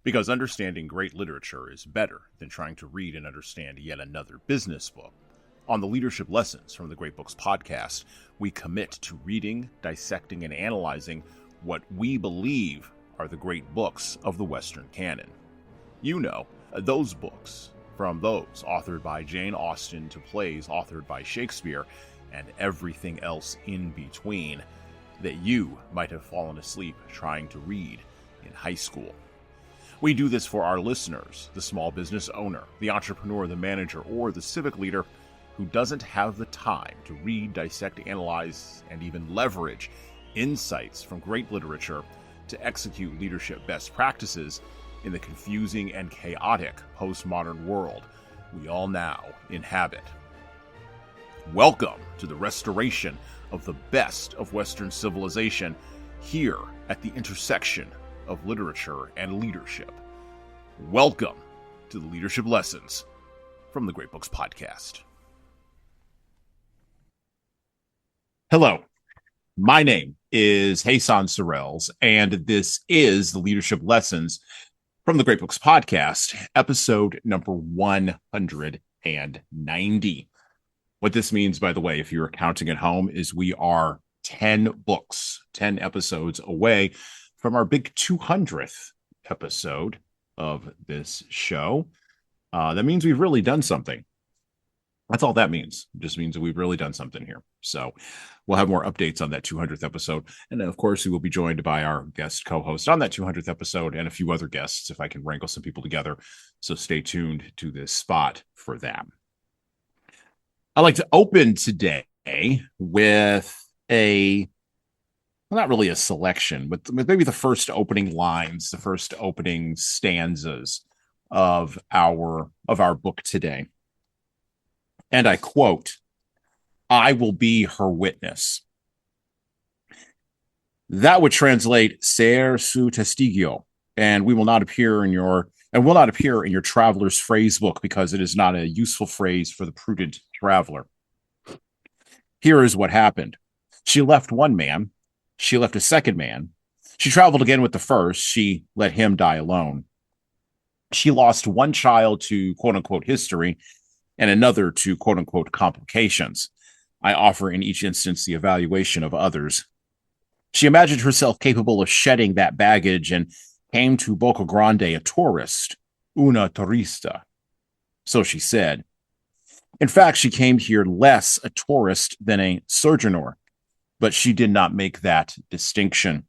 Because understanding great literature is better than trying to read and understand yet another business book. On the Leadership Lessons from the Great Books podcast, we commit to reading, dissecting, and analyzing what we believe are the great books of the Western canon. You know, those books, from those authored by Jane Austen to plays authored by Shakespeare, and everything else in between, that you might have fallen asleep trying to read in high school. We do this for our listeners, the small business owner, the entrepreneur, the manager, or the civic leader who doesn't have the time to read, dissect, analyze, and even leverage insights from great literature to execute leadership best practices in the confusing and chaotic postmodern world we all now inhabit. Welcome to the restoration of the best of Western civilization here at the intersection of literature and leadership. Welcome to the Leadership Lessons from the Great Books podcast. Hello, my name is Jesan Sorrells, and this is the Leadership Lessons from the Great Books podcast, episode number 190. What this means, by the way, if you're counting at home, is we are 10 books, 10 episodes away from our big 200th episode of this show. That means we've really done something. That's all that means. It just means that we've really done something here. So we'll have more updates on that 200th episode. And then, of course, we will be joined by our guest co-host on that 200th episode and a few other guests if I can wrangle some people together. So stay tuned to this spot for them. I'd like to open today with not really a selection, but maybe the first opening lines, the first opening stanzas of our book today. And I quote, "I will be her witness." That would translate "ser su testigo," and will not appear in your traveler's phrase book because it is not a useful phrase for the prudent traveler. Here is what happened. She left one man. She left a second man. She traveled again with the first. She let him die alone. She lost one child to quote-unquote history and another to quote-unquote complications. I offer in each instance the evaluation of others. She imagined herself capable of shedding that baggage and came to Boca Grande a tourist, una turista. So she said. In fact, she came here less a tourist than a sojourner, but she did not make that distinction.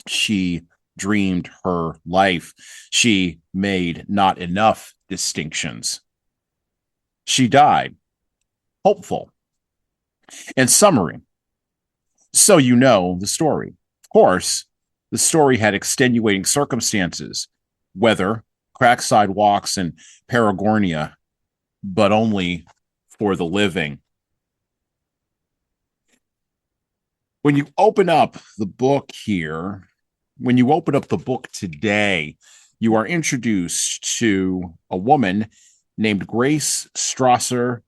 She dreamed her life. She made not enough distinctions. She died, hopeful. In summary, so you know the story. Of course, the story had extenuating circumstances, weather, cracked sidewalks, and paragornia, but only for the living. When you open up the book here, when you open up the book today, you are introduced to a woman named Grace Strasser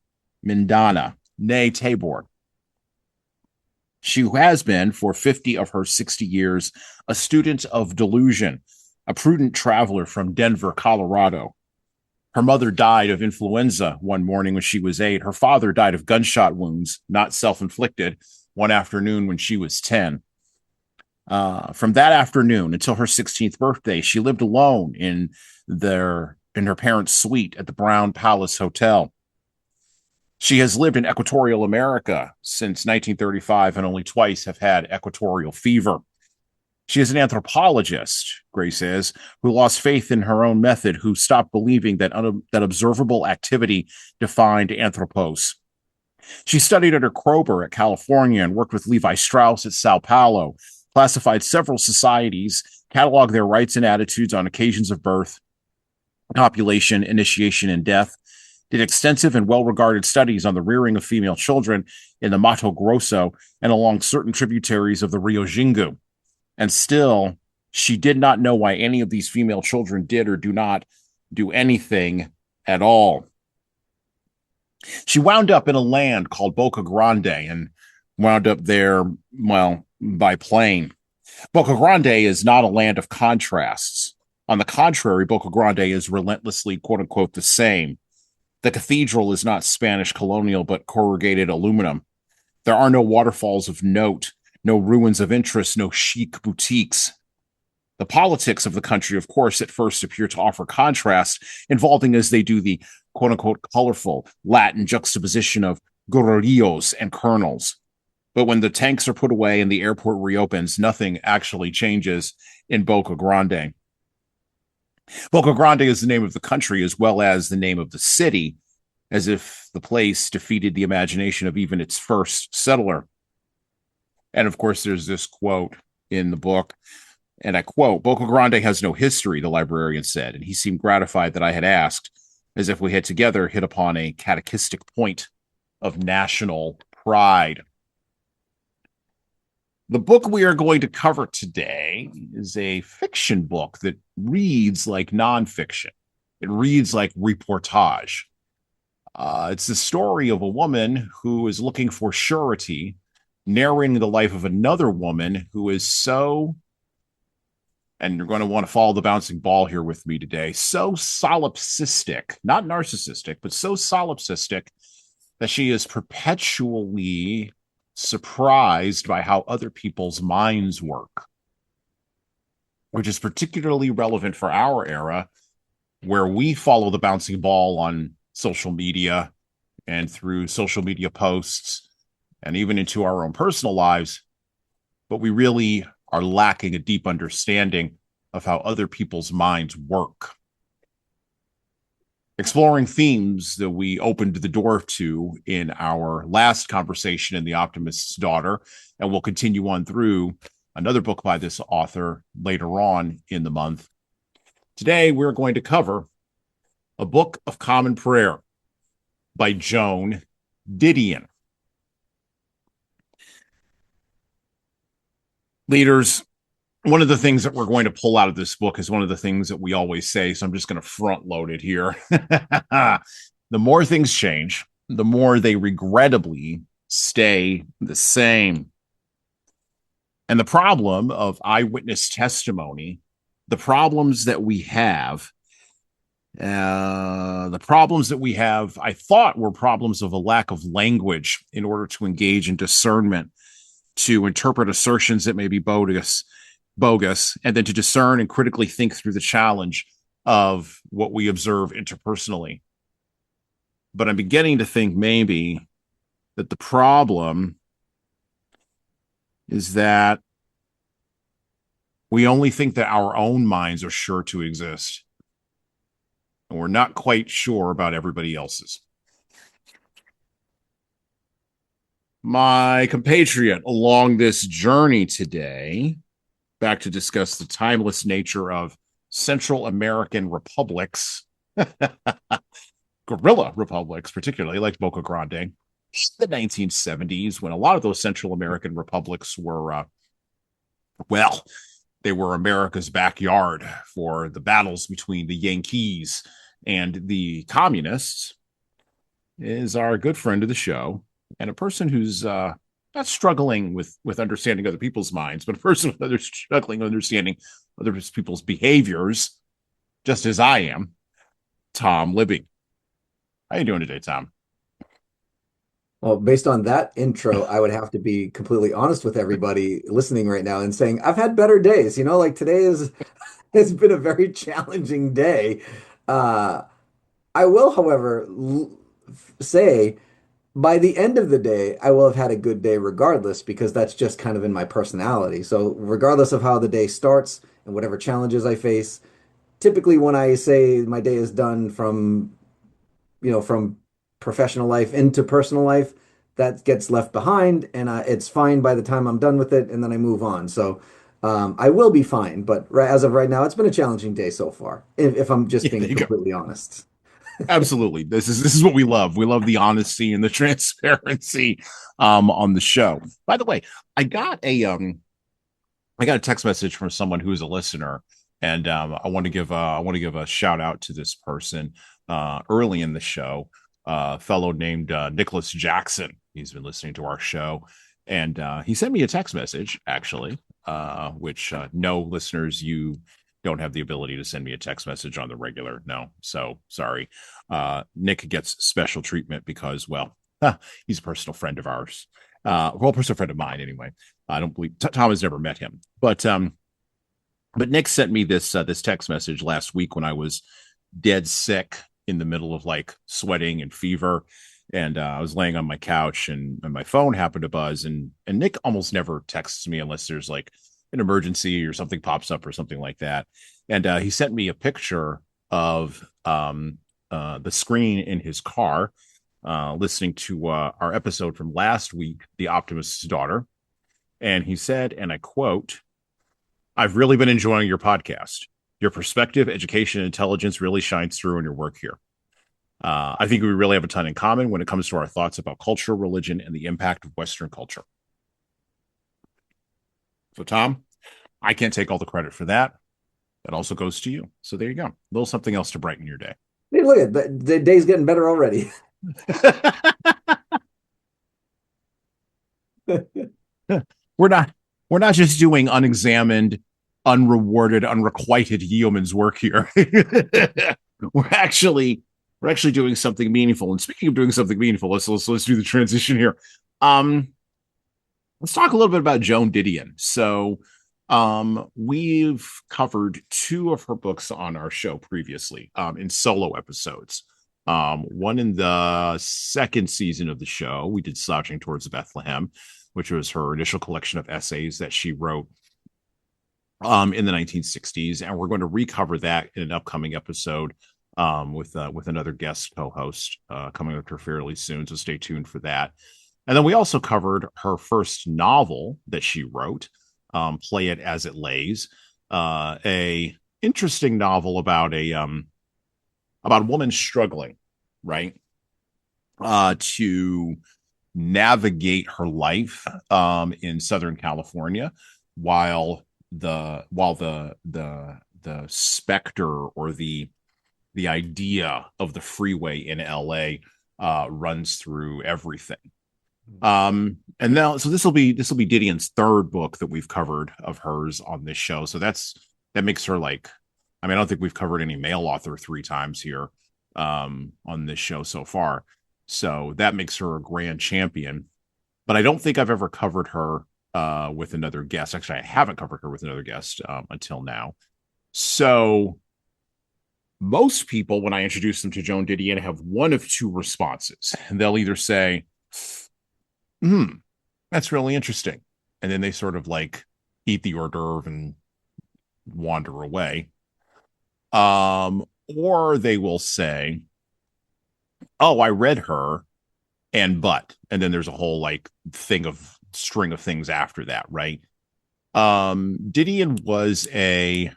Mindana, née Tabor. She has been, for 50 of her 60 years, a student of delusion, a prudent traveler from Denver, Colorado. Her mother died of influenza one morning when she was 8. Her father died of gunshot wounds, not self-inflicted, one afternoon when she was 10. From that afternoon until her 16th birthday, she lived alone in her parents' suite at the Brown Palace Hotel. She has lived in equatorial America since 1935 and only twice have had equatorial fever. She is an anthropologist, Grace is, who lost faith in her own method, who stopped believing that observable activity defined anthropos. She studied under Kroeber at California and worked with Levi Strauss at Sao Paulo, classified several societies, cataloged their rights and attitudes on occasions of birth, copulation, initiation, and death, did extensive and well-regarded studies on the rearing of female children in the Mato Grosso and along certain tributaries of the Rio Xingu. And still, she did not know why any of these female children did or do not do anything at all. She wound up in a land called Boca Grande and wound up there, well, by plane. Boca Grande is not a land of contrasts. On the contrary, Boca Grande is relentlessly, quote unquote, the same. The cathedral is not Spanish colonial, but corrugated aluminum. There are no waterfalls of note, no ruins of interest, no chic boutiques. The politics of the country, of course, at first appear to offer contrast, involving as they do the quote unquote colorful Latin juxtaposition of guerrillos and colonels. But when the tanks are put away and the airport reopens, nothing actually changes in Boca Grande. Boca Grande is the name of the country as well as the name of the city, as if the place defeated the imagination of even its first settler. And of course, there's this quote in the book, and I quote, "Boca Grande has no history," the librarian said, and he seemed gratified that I had asked, as if we had together hit upon a catechistic point of national pride. The book we are going to cover today is a fiction book that reads like nonfiction. It reads like reportage. It's the story of a woman who is looking for surety, narrating the life of another woman who is so, and you're going to want to follow the bouncing ball here with me today, so solipsistic, not narcissistic, but so solipsistic that she is perpetually surprised by how other people's minds work, which is particularly relevant for our era, where we follow the bouncing ball on social media and through social media posts and even into our own personal lives, but we really are lacking a deep understanding of how other people's minds work. Exploring themes that we opened the door to in our last conversation in The Optimist's Daughter, and we'll continue on through another book by this author later on in the month. Today, we're going to cover A Book of Common Prayer by Joan Didion. Leaders, one of the things that we're going to pull out of this book is one of the things that we always say, so I'm just going to front load it here. The more things change, the more they regrettably stay the same. And the problem of eyewitness testimony, the problems that we have, I thought were problems of a lack of language in order to engage in discernment, to interpret assertions that may be bogus, and then to discern and critically think through the challenge of what we observe interpersonally. But I'm beginning to think maybe that the problem is that we only think that our own minds are sure to exist, and we're not quite sure about everybody else's. My compatriot along this journey today, back to discuss the timeless nature of Central American republics, guerrilla republics, particularly like Boca Grande, the 1970s, when a lot of those Central American republics were, they were America's backyard for the battles between the Yankees and the communists, is our good friend of the show and a person who's not struggling with understanding other people's minds, but a person who's struggling with understanding other people's behaviors, just as I am, Tom Libby. How you doing today, Tom? Well, based on that intro, I would have to be completely honest with everybody listening right now and saying I've had better days. Like today has been a very challenging day. Uh, I will, however, say by the end of the day, I will have had a good day regardless, because that's just kind of in my personality. So regardless of how the day starts and whatever challenges I face, typically when I say my day is done from professional life into personal life, that gets left behind, and it's fine by the time I'm done with it, and then I move on. So I will be fine, but as of right now, it's been a challenging day so far, if I'm just Yeah, there being you go. completely honest. Absolutely. This is what we love. We love the honesty and the transparency on the show. By the way, I got a text message from someone who is a listener, and I want to give a shout out to this person early in the show. A fellow named Nicholas Jackson. He's been listening to our show, and he sent me a text message actually, which no listeners, you don't have the ability to send me a text message on the regular. No, so sorry. Nick gets special treatment because, well, he's a personal friend of ours. Well, personal friend of mine anyway. I don't believe Tom has never met him, but Nick sent me this text message last week when I was dead sick in the middle of like sweating and fever, and I was laying on my couch, and my phone happened to buzz, and Nick almost never texts me unless there's like an emergency or something pops up or something like that, and he sent me a picture of the screen in his car, listening to our episode from last week, The Optimist's Daughter, and he said, and I quote, "I've really been enjoying your podcast. Your perspective, education, and intelligence really shines through in your work here. I think we really have a ton in common when it comes to our thoughts about culture, religion, and the impact of Western culture." So, Tom, I can't take all the credit for that. That also goes to you. So there you go. A little something else to brighten your day. Hey, look at the day's getting better already. we're not we're not just doing unexamined, unrewarded, unrequited yeoman's work here. we're actually we're actually doing something meaningful. And speaking of doing something meaningful, let's do the transition here. Um, let's talk a little bit about Joan Didion. So, we've covered two of her books on our show previously, in solo episodes. One in the second season of the show, we did Slouching Towards Bethlehem, which was her initial collection of essays that she wrote in the 1960s, and we're going to recover that in an upcoming episode with another guest co-host coming up here fairly soon. So stay tuned for that. And then we also covered her first novel that she wrote, Play It As It Lays, a interesting novel about a woman struggling, right, to navigate her life in Southern California while the specter or the idea of the freeway in LA runs through everything. And now, so this will be Didion's third book that we've covered of hers on this show. So that makes her like, I mean, I don't think we've covered any male author three times here on this show so far. So that makes her a grand champion. But I don't think I've ever covered her with another guest. Actually, I haven't covered her with another guest until now. So most people, when I introduce them to Joan Didion, have one of two responses. And they'll either say, that's really interesting. And then they sort of like eat the hors d'oeuvre and wander away. Or they will say, oh, I read her and then there's a whole like string of things after that, right? Didion was a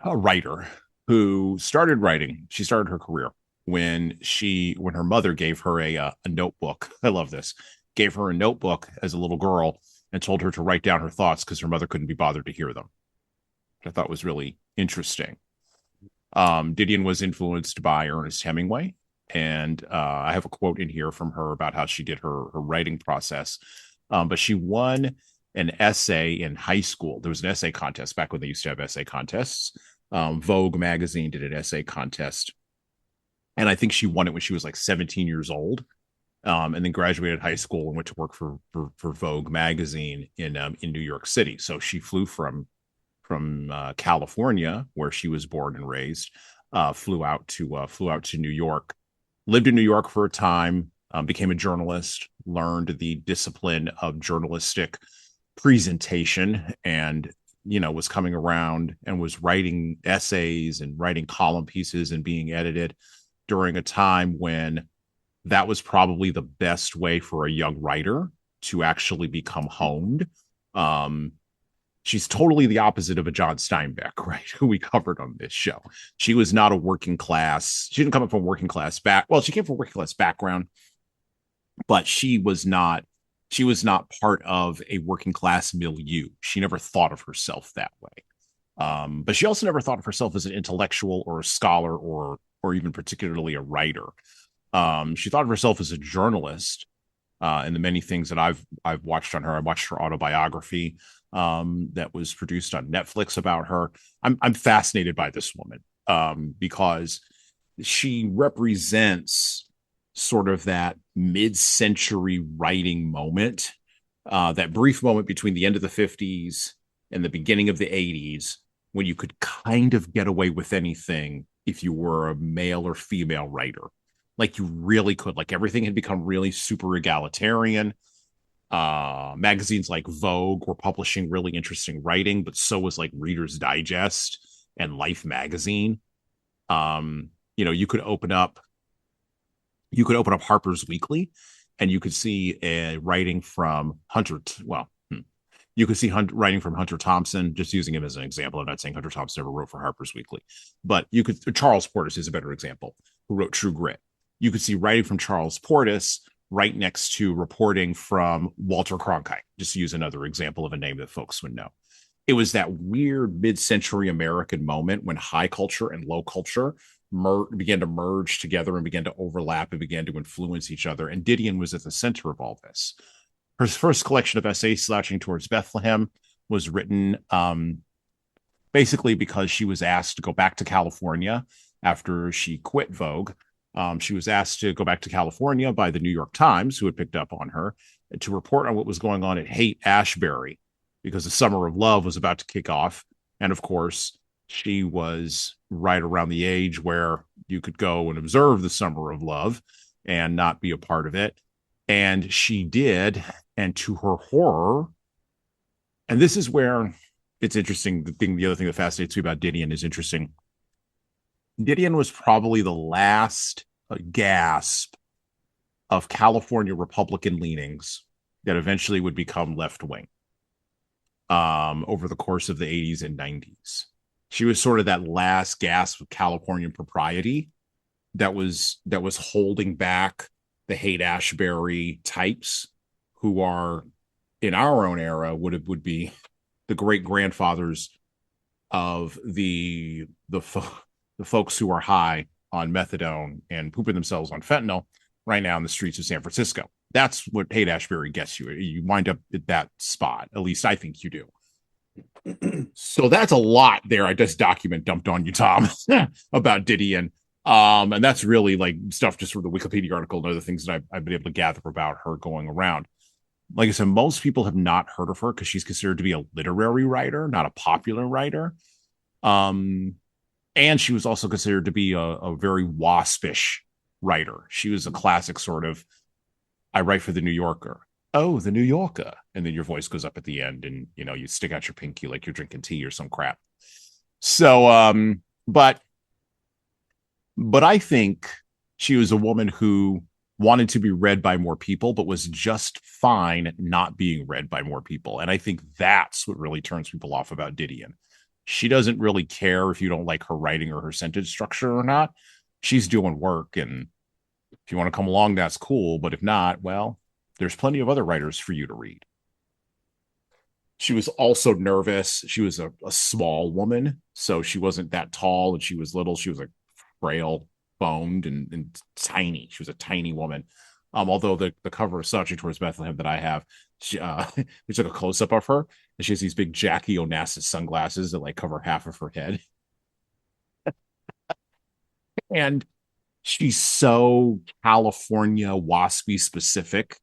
writer who started writing. She started her career when her mother gave her a notebook. I love this. Gave her a notebook as a little girl and told her to write down her thoughts because her mother couldn't be bothered to hear them, which I thought was really interesting. Didion was influenced by Ernest Hemingway, and I have a quote in here from her about how she did her writing process. But she won an essay in high school. There was an essay contest back when they used to have essay contests. Vogue magazine did an essay contest, and I think she won it when she was like 17 years old, and then graduated high school and went to work for Vogue magazine in New York City. So she flew from California, where she was born and raised, flew out to New York, lived in New York for a time, became a journalist, learned the discipline of journalistic presentation, and was coming around and was writing essays and writing column pieces and being edited during a time when that was probably the best way for a young writer to actually become honed. She's totally the opposite of a John Steinbeck, right? Who we covered on this show. She was not a working class. She didn't come up from working class well, she came from a working class background, but she was not part of a working class milieu. She never thought of herself that way. But she also never thought of herself as an intellectual or a scholar or even particularly a writer. She thought of herself as a journalist, and the many things that I've watched on her. I watched her autobiography. that was produced on Netflix about her. I'm fascinated by this woman because she represents sort of that mid-century writing moment, that brief moment between the end of the 50s and the beginning of the 80s, when you could kind of get away with anything if you were a male or female writer. Like you really could. Like everything had become really super egalitarian. Magazines like Vogue were publishing really interesting writing, but so was like Reader's Digest and Life magazine. You could open up Harper's Weekly and you could see a writing from you could see writing from Hunter Thompson, just using him as an example. I'm not saying Hunter Thompson ever wrote for Harper's Weekly, but Charles Portis is a better example, who wrote True Grit. You could see writing from Charles Portis right next to reporting from Walter Cronkite, just to use another example of a name that folks would know. It was that weird mid-century American moment when high culture and low culture began to merge together and began to overlap and began to influence each other. And Didion was at the center of all this. Her first collection of essays, Slouching Towards Bethlehem, was written basically because she was asked to go back to California after she quit Vogue. She was asked to go back to California by the New York Times, who had picked up on her, to report on what was going on at Haight-Ashbury, because the Summer of Love was about to kick off. And of course, she was right around the age where you could go and observe the Summer of Love and not be a part of it. And she did. And to her horror, and this is where it's interesting. The other thing that fascinates me about Didion is interesting. Didion was probably the last gasp of California Republican leanings that eventually would become left wing over the course of the 80s and 90s. She was sort of that last gasp of Californian propriety that was holding back the Haight-Ashbury types, who are in our own era would be the great grandfathers of the folks who are high on methadone and pooping themselves on fentanyl right now in the streets of San Francisco. That's what Haight-Ashbury gets you. You wind up at that spot. At least I think you do. So that's a lot there. I just dumped on you, Tom, about Didion. And that's really like stuff just from the Wikipedia article and other things that I've been able to gather about her going around. Like I said, most people have not heard of her because she's considered to be a literary writer, not a popular writer. And she was also considered to be a very waspish writer. She was a classic sort of, I write for the New Yorker. Oh, the New Yorker. And then your voice goes up at the end and, you stick out your pinky like you're drinking tea or some crap. So, but I think she was a woman who wanted to be read by more people, but was just fine not being read by more people. And I think that's what really turns people off about Didion. She doesn't really care if you don't like her writing or her sentence structure or not. She's doing work. And if you want to come along, that's cool. But if not, well, there's plenty of other writers for you to read. She was also nervous. She was a small woman, so she wasn't that tall, and she was little. She was like frail, boned, and tiny. She was a tiny woman. Although the cover of Slouching Towards Bethlehem that I have, we took a close up of her, and she has these big Jackie Onassis sunglasses that like cover half of her head, and she's so California waspy specific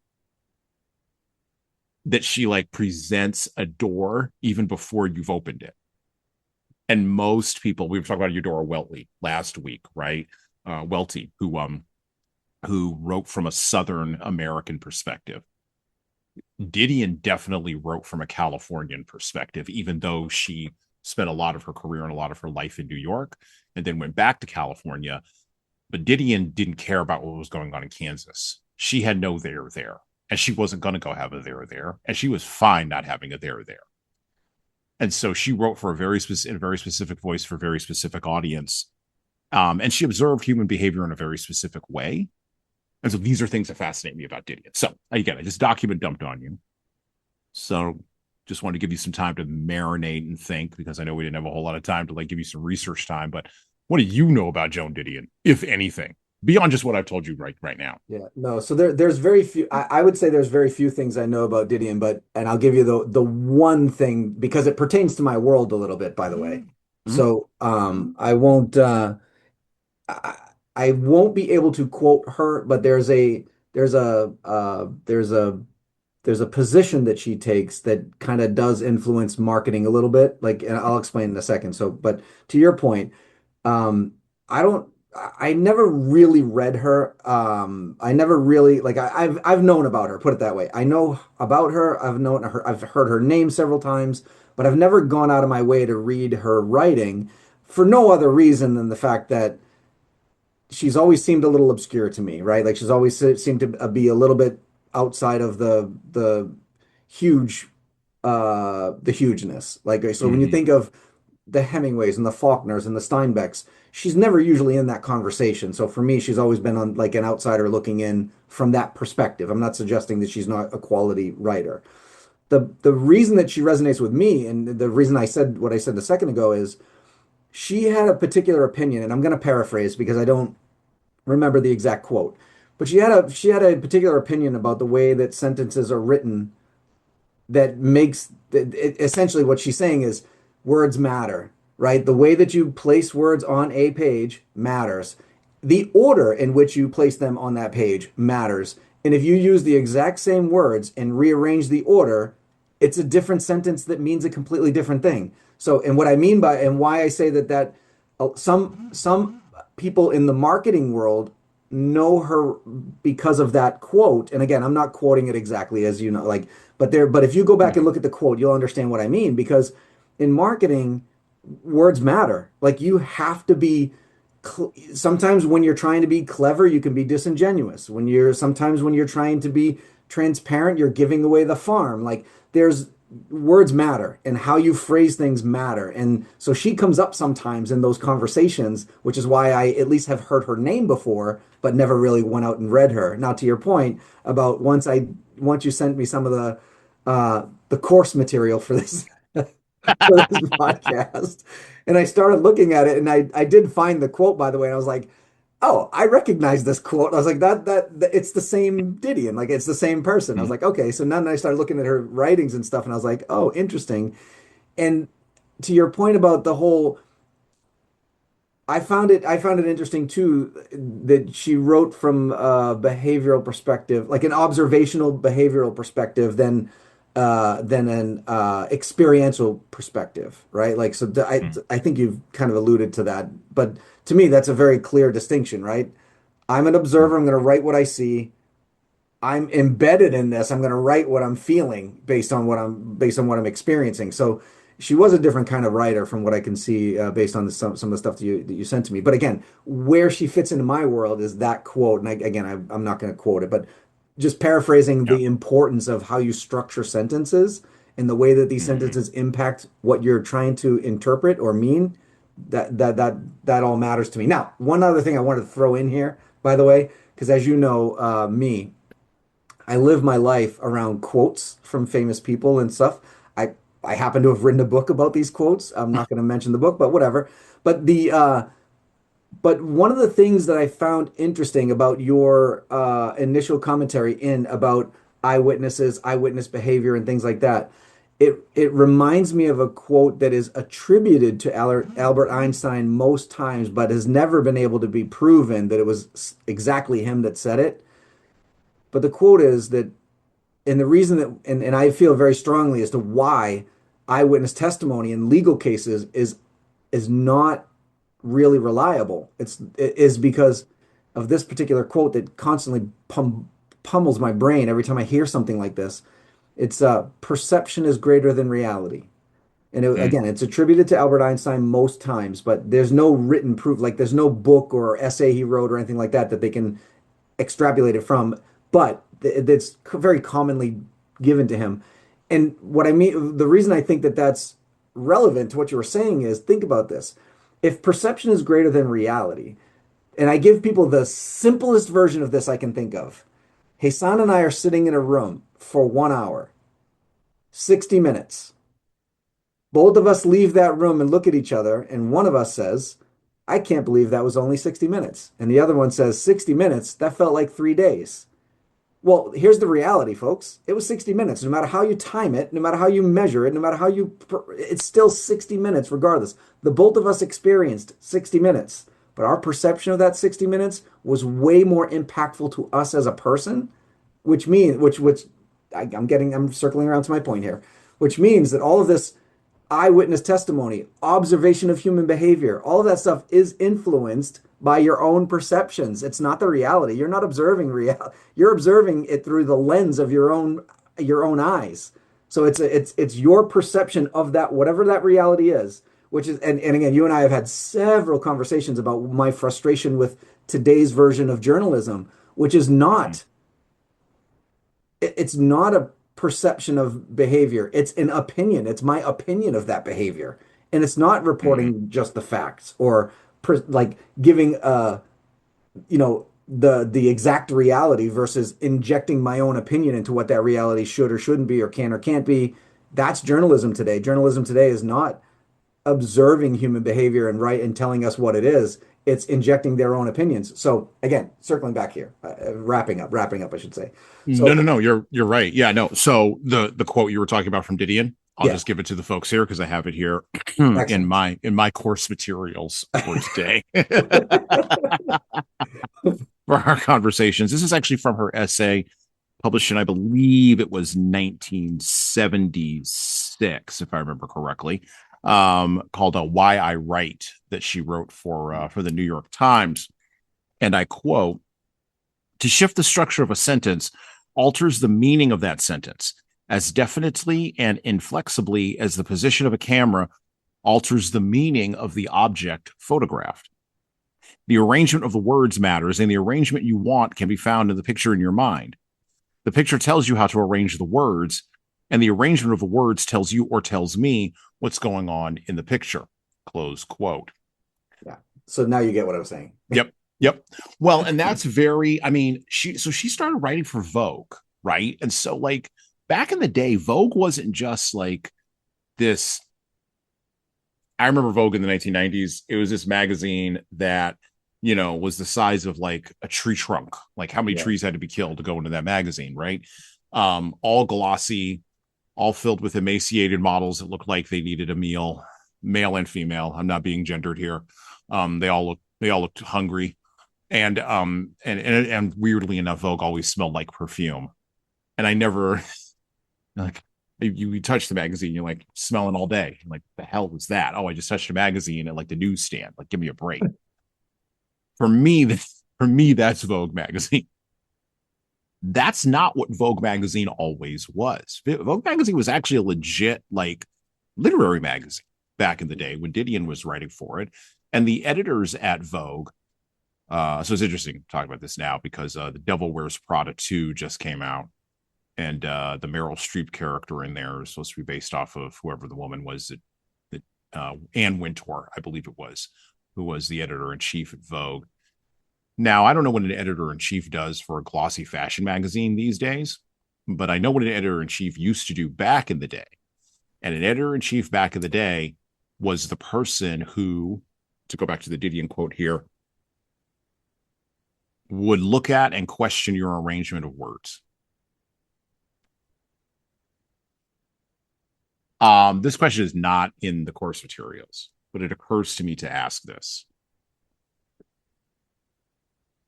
that she like presents a door even before you've opened it. And most people, we were talking about Eudora Welty last week, right? Welty, who wrote from a Southern American perspective. Didion definitely wrote from a Californian perspective, even though she spent a lot of her career and a lot of her life in New York and then went back to California. But Didion didn't care about what was going on in Kansas. She had no there there, and she wasn't going to go have a there, and she was fine not having a there. And so she wrote for a very specific voice for a very specific audience. And she observed human behavior in a very specific way. And so these are things that fascinate me about Didion. So again, I just dumped on you. So just wanted to give you some time to marinate and think, because I know we didn't have a whole lot of time to like give you some research time. But what do you know about Joan Didion, if anything? beyond just what I've told you right now. Yeah, no. So there's very few. I would say there's very few things I know about Didion, but and I'll give you the one thing because it pertains to my world a little bit, by the way. Mhm. So I, I won't be able to quote her, but there's a there's a position that she takes that kind of does influence marketing a little bit. Like, and I'll explain in a second. So, but to your point, um, I don't. I never really read her. I never really like. I've known about her. Put it that way. I know about her. I've known her. I've heard her name several times, but I've never gone out of my way to read her writing for no other reason than the fact that she's always seemed a little obscure to me, right? Like she's always seemed to be a little bit outside of the huge the hugeness. Like so when you Mhm. think of the Hemingways and the Faulkners and the Steinbecks, she's never usually in that conversation. So for me, she's always been on like an outsider looking in from that perspective. I'm not suggesting that she's not a quality writer. The reason that she resonates with me and the reason I said what I said a second ago is she had a particular opinion, and I'm going to paraphrase because I don't remember the exact quote, but she had a particular opinion about the way that sentences are written that makes essentially what she's saying is words matter, right? The way that you place words on a page matters. The order in which you place them on that page matters. And if you use the exact same words and rearrange the order, it's a different sentence that means a completely different thing. So, and what I mean by and why I say some people in the marketing world know her because of that quote. And again, I'm not quoting it exactly as you know, like, but if you go back and look at the quote, you'll understand what I mean because in marketing, words matter. Like you have to be sometimes when you're trying to be clever, you can be disingenuous. When you're trying to be transparent, you're giving away the farm. Like there's words matter and how you phrase things matter. And so she comes up sometimes in those conversations, which is why I at least have heard her name before, but never really went out and read her. Now to your point about once you sent me some of the course material for this for this podcast. And I started looking at it and I did find the quote, by the way. And I was like, oh, I recognize this quote. I was like, that it's the same Didion. Like it's the same person. I was Mhm. like, okay. So then I started looking at her writings and stuff and I was like, oh, interesting. And to your point about the whole I found it interesting too that she wrote from a behavioral perspective, like an observational behavioral perspective, than an experiential perspective, right? Like so, Mhm. I think you've kind of alluded to that, but to me, that's a very clear distinction, right? I'm an observer. I'm going to write what I see. I'm embedded in this. I'm going to write what I'm feeling based on what I'm experiencing. So she was a different kind of writer from what I can see based on some of the stuff that you sent to me. But again, where she fits into my world is that quote. And I'm not going to quote it, but just paraphrasing Yeah. the importance of how you structure sentences and the way that these Mhm. sentences impact what you're trying to interpret or mean. That all matters to me. Now, one other thing I wanted to throw in here, by the way, because as you know, me. I live my life around quotes from famous people and stuff. I I happen to have written a book about these quotes. I'm not going to mention the book, but whatever. But but one of the things that I found interesting about your initial commentary in about eyewitnesses, eyewitness behavior, and things like that, it reminds me of a quote that is attributed to Albert Einstein most times, but has never been able to be proven that it was exactly him that said it. But the quote is that and the reason that and I feel very strongly as to why eyewitness testimony in legal cases is not really reliable. It is because of this particular quote that constantly pummels my brain every time I hear something like this. It's perception is greater than reality. And Mhm. again, it's attributed to Albert Einstein most times, but there's no written proof, like there's no book or essay he wrote or anything like that that they can extrapolate it from, but that's very commonly given to him. And what I mean, the reason I think that that's relevant to what you were saying is think about this. If perception is greater than reality, and I give people the simplest version of this I can think of. Hassan and I are sitting in a room for 1 hour, 60 minutes. Both of us leave that room and look at each other, and one of us says, I can't believe that was only 60 minutes. And the other one says 60 minutes, that felt like 3 days. Well, here's the reality, folks. It was 60 minutes. No matter how you time it, no matter how you measure it, no matter how you, it's still 60 minutes regardless. The both of us experienced 60 minutes, but our perception of that 60 minutes was way more impactful to us as a person, which means, I'm circling around to my point here, which means that all of this eyewitness testimony, observation of human behavior, all of that stuff is influenced by your own perceptions. It's not the reality. You're not observing reality. You're observing it through the lens of your own eyes. So it's your perception of that, whatever that reality is, which is, and again, you and I have had several conversations about my frustration with today's version of journalism, which is not, it's not a perception of behavior. It's an opinion. It's my opinion of that behavior. And it's not Mm-hmm. reporting just the facts or like giving the exact reality versus injecting my own opinion into what that reality should or shouldn't be or can or can't be. That's journalism today. Journalism today is not observing human behavior and right and telling us what it is. It's injecting their own opinions. So again, circling back here, wrapping up, I should say. No, So no, no. You're right. Yeah, no. So the quote you were talking about from Didion, I'll yeah, just give it to the folks here because I have it here in excellent. my course materials for today for our conversations. This is actually from her essay published in, I believe it was 1976, if I remember correctly, called "Why I Write," that she wrote for the New York Times, and I quote: "To shift the structure of a sentence alters the meaning of that sentence as definitely and inflexibly as the position of a camera alters the meaning of the object photographed. The arrangement of the words matters, and the arrangement you want can be found in the picture in your mind. The picture tells you how to arrange the words, and the arrangement of the words tells you or tells me what's going on in the picture." Close quote. Yeah. So now you get what I was saying. Yep. Yep. Well, and that's very, I mean, she started writing for Vogue, right? And so like back in the day, Vogue wasn't just like this. I remember Vogue in the 1990s. It was this magazine that, was the size of like a tree trunk. Like how many Yeah. trees had to be killed to go into that magazine, right? All glossy, all filled with emaciated models that looked like they needed a meal, male and female. I'm not being gendered here. They all looked hungry, and weirdly enough, Vogue always smelled like perfume. And I never like you touch the magazine, you're like smelling all day. Like the hell was that? Oh, I just touched a magazine at like the newsstand. Like, give me a break. For me, that's Vogue magazine. That's not what Vogue magazine always was. Vogue magazine was actually a legit like literary magazine back in the day when Didion was writing for it. And the editors at Vogue, so it's interesting to talk about this now because The Devil Wears Prada 2 just came out. And the Meryl Streep character in there is supposed to be based off of whoever the woman was that Anne Wintour, I believe it was, who was the editor in chief at Vogue. Now, I don't know what an editor in chief does for a glossy fashion magazine these days, but I know what an editor in chief used to do back in the day. And an editor in chief back in the day was the person who, to go back to the Didion quote here, would look at and question your arrangement of words. This question is not in the course materials, but it occurs to me to ask this.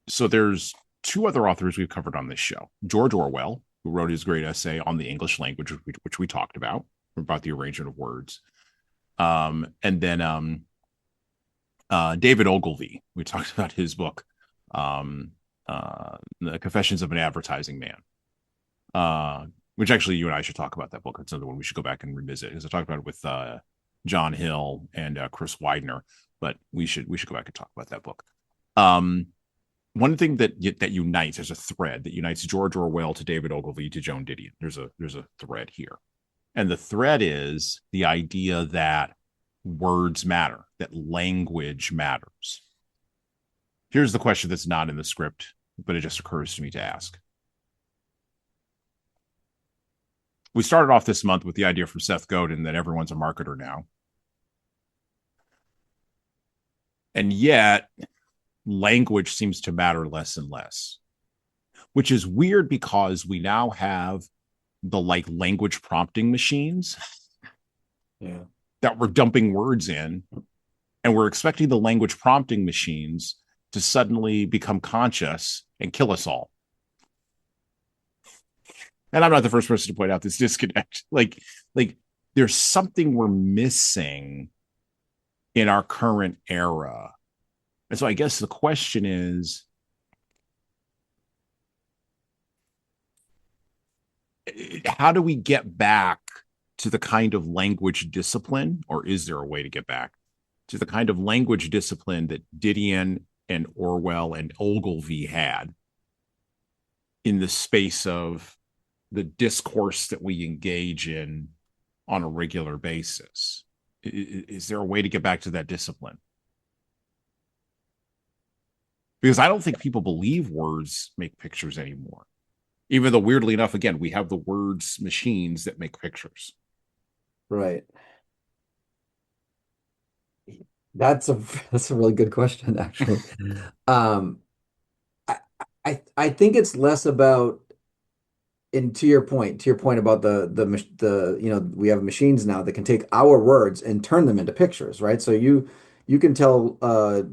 So there's two other authors we've covered on this show: George Orwell, who wrote his great essay on the English language, which we talked about the arrangement of words, and then David Ogilvy. We talked about his book, The Confessions of an Advertising Man. Which actually you and I should talk about that book. It's another one we should go back and revisit because I talked about it with John Hill and Chris Widener, but we should go back and talk about that book. One thing that unites, there's a thread that unites George Orwell to David Ogilvy to Joan Didion. There's a thread here, and the thread is the idea that words matter, that language matters. Here's the question that's not in the script, but it just occurs to me to ask. We started off this month with the idea from Seth Godin that everyone's a marketer now. And yet language seems to matter less and less, which is weird because we now have the like language prompting machines Yeah. that we're dumping words in, and we're expecting the language prompting machines to suddenly become conscious and kill us all. And I'm not the first person to point out this disconnect. Like there's something we're missing in our current era. And so I guess the question is, how do we get back to the kind of language discipline, or is there a way to get back to the kind of language discipline that Didion and Orwell and Ogilvy had in the space of the discourse that we engage in on a regular basis? Is there a way to get back to that discipline? Because I don't think people believe words make pictures anymore. Even though, weirdly enough, again, we have the words machines that make pictures. Right. That's a that's a really good question, actually. Um, I, I think it's less about, and to your point about we have machines now that can take our words and turn them into pictures, right? So you can tell I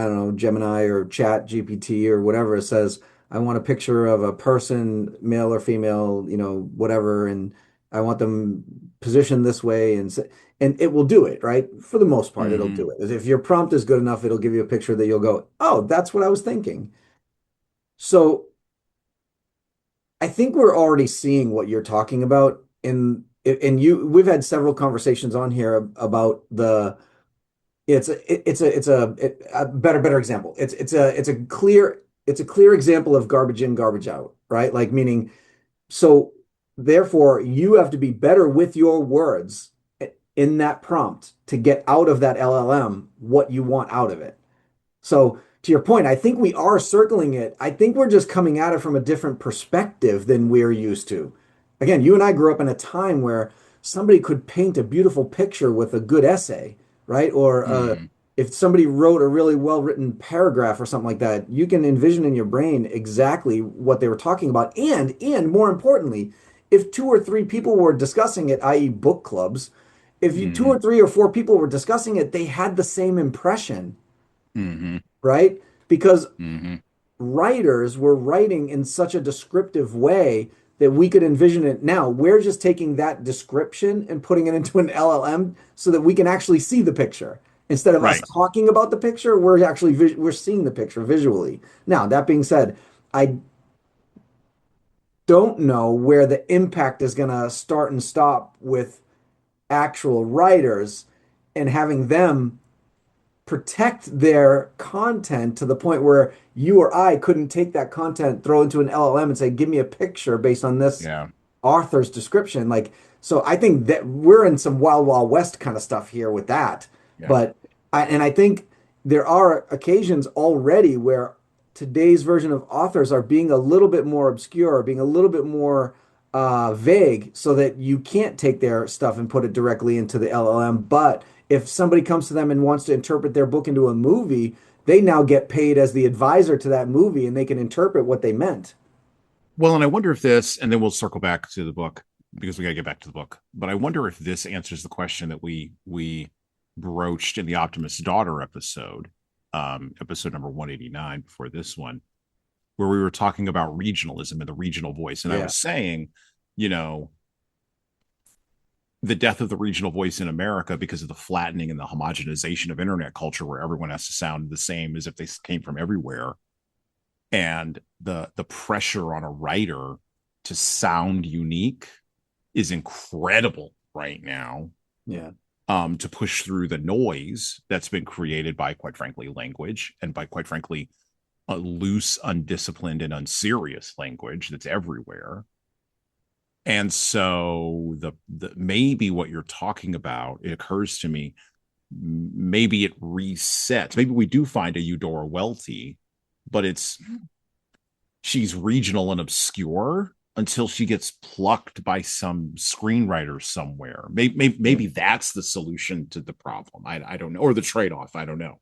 don't know, Gemini or Chat GPT or whatever, it says, I want a picture of a person, male or female, whatever, and I want them positioned this way, and it will do it, right? For the most part, it'll Mm-hmm. do it. If your prompt is good enough, it'll give you a picture that you'll go, oh, that's what I was thinking. So I think we're already seeing what you're talking about we've had several conversations on here about a better example. It's a clear example of garbage in, garbage out, right? Like meaning, so therefore you have to be better with your words in that prompt to get out of that LLM what you want out of it. So to your point, I think we are circling it. I think we're just coming at it from a different perspective than we're used to. Again, you and I grew up in a time where somebody could paint a beautiful picture with a good essay, right? Or Mm-hmm. if somebody wrote a really well-written paragraph or something like that, you can envision in your brain exactly what they were talking about. And more importantly, if two or three people were discussing it, i.e., book clubs, if you two Mm-hmm. or three or four people were discussing it, they had the same impression, Mm-hmm. right? Because Mm-hmm. writers were writing in such a descriptive way that we could envision it. Now we're just taking that description and putting it into an LLM so that we can actually see the picture. Instead of us Right. talking about the picture, we're seeing the picture visually. Now, that being said, I don't know where the impact is going to start and stop with actual writers and having them protect their content to the point where you or I couldn't take that content, throw it into an LLM and say, give me a picture based on this Yeah. author's description. Like, so I think that we're in some wild, wild west kind of stuff here with that. Yeah. But I think there are occasions already where today's version of authors are being a little bit more obscure, being a little bit more vague, so that you can't take their stuff and put it directly into the LLM. But if somebody comes to them and wants to interpret their book into a movie, they now get paid as the advisor to that movie and they can interpret what they meant. Well, and I wonder if this, and then we'll circle back to the book because we got to get back to the book. But I wonder if this answers the question that we broached in the Optimist's Daughter episode, episode number 189 before this one, where we were talking about regionalism and the regional voice. And I Yeah. was saying, you know, the death of the regional voice in America because of the flattening and the homogenization of internet culture, where everyone has to sound the same as if they came from everywhere, and the pressure on a writer to sound unique is incredible right now, Yeah. to push through the noise that's been created by, quite frankly, language, and by, quite frankly, a loose, undisciplined, and unserious language that's everywhere. And so the maybe what you're talking about, it occurs to me, maybe it resets. Maybe we do find a Eudora Welty, but she's regional and obscure until she gets plucked by some screenwriter somewhere. Maybe Yeah. that's the solution to the problem. I don't know, or the trade-off. I don't know.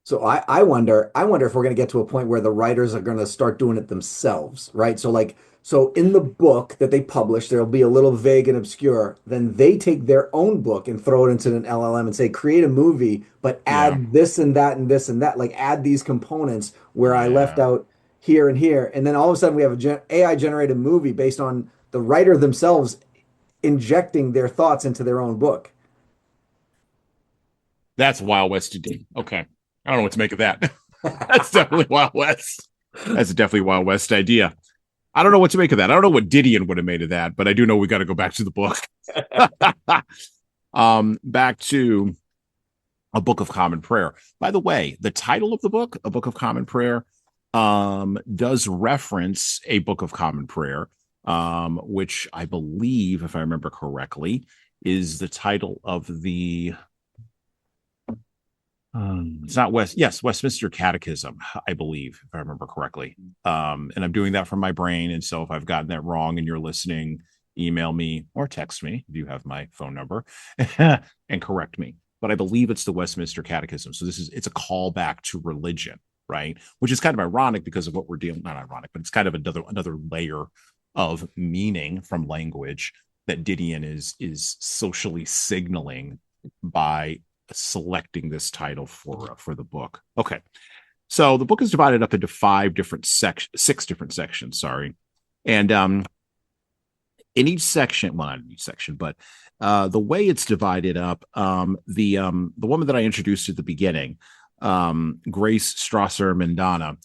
So I wonder if we're going to get to a point where the writers are going to start doing it themselves, right? So in the book that they publish, there'll be a little vague and obscure. Then they take their own book and throw it into an LLM and say, create a movie, but Yeah. add this and that and this and that, like add these components where I left Yeah. out here and here. And then all of a sudden we have a AI generated movie based on the writer themselves injecting their thoughts into their own book. That's Wild West today. Okay. I don't know what to make of that. That's definitely Wild West. That's definitely a Wild West idea. I don't know what to make of that. I don't know what Didion would have made of that, but I do know we got to go back to the book. Back to A Book of Common Prayer. By the way, the title of the book, A Book of Common Prayer, does reference a Book of Common Prayer, which I believe, if I remember correctly, is the title of the it's not Westminster Catechism, I believe, if I remember correctly. And I'm doing that from my brain. And so if I've gotten that wrong and you're listening, email me or text me if you have my phone number and correct me. But I believe it's the Westminster Catechism. So it's a callback to religion, right? Which is kind of ironic because of what we're dealing, not ironic, but it's kind of another layer of meaning from language that Didion is socially signaling by selecting this title for the book. Okay, so the book is divided up into six different sections. Sorry, and in each section, well, not in each section, but the way it's divided up, the woman that I introduced at the beginning, Grace Strasser Mendana,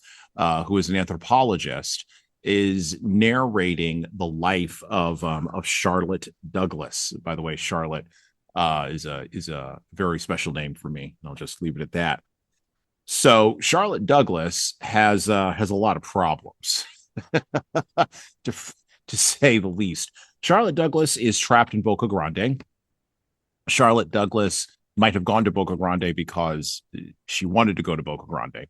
who is an anthropologist, is narrating the life of Charlotte Douglas. By the way, Charlotte is a very special name for me. And I'll just leave it at that. So Charlotte Douglas has a lot of problems, to to say the least. Charlotte Douglas is trapped in Boca Grande. Charlotte Douglas might have gone to Boca Grande because she wanted to go to Boca Grande.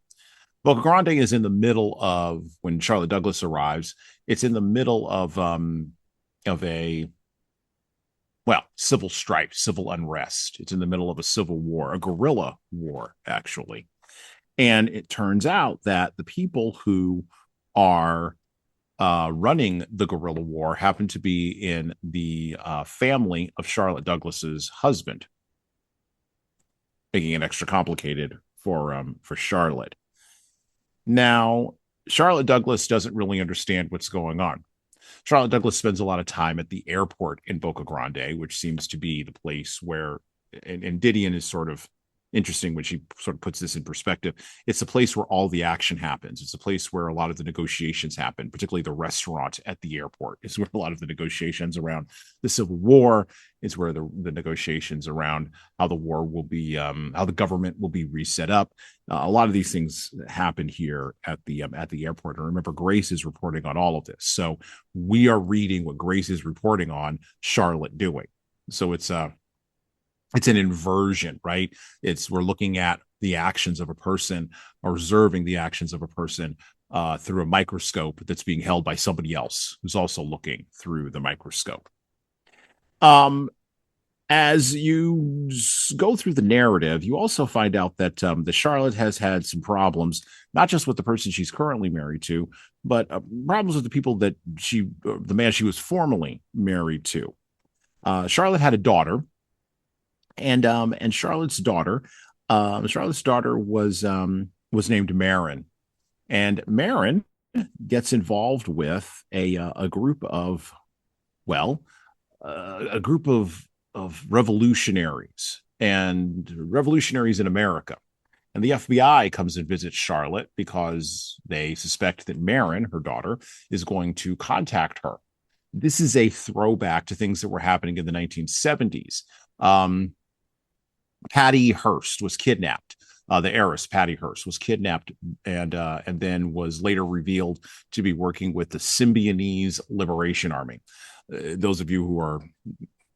Boca Grande is in the middle of when Charlotte Douglas arrives. It's in the middle of a civil strife, civil unrest. It's in the middle of a civil war, a guerrilla war, actually. And it turns out that the people who are running the guerrilla war happen to be in the family of Charlotte Douglas's husband, making it extra complicated for Charlotte. Now, Charlotte Douglas doesn't really understand what's going on. Charlotte Douglas spends a lot of time at the airport in Boca Grande, which seems to be the place where, and Didion is sort of interesting when she sort of puts this in perspective. It's a place where all the action happens. It's a place where a lot of the negotiations happen, particularly the restaurant at the airport is where a lot of the negotiations around the Civil War is where the negotiations around how the war will be, how the government will be reset up. A lot of these things happen here at the airport. And remember, Grace is reporting on all of this. So we are reading what Grace is reporting on Charlotte doing. So it's an inversion, right? We're looking at the actions of a person, observing the actions of a person through a microscope that's being held by somebody else who's also looking through the microscope. As you go through the narrative, you also find out that the Charlotte has had some problems, not just with the person she's currently married to, but problems with the people that the man she was formerly married to. Charlotte had a daughter, and Charlotte's daughter was named Marin, and Marin gets involved with a group of a group of revolutionaries in America. And the FBI comes and visits Charlotte because they suspect that Marin, her daughter, is going to contact her. This is a throwback to things that were happening in the 1970s. Patty Hearst was kidnapped. The heiress Patty Hearst was kidnapped and then was later revealed to be working with the Symbionese Liberation Army. Those of you who are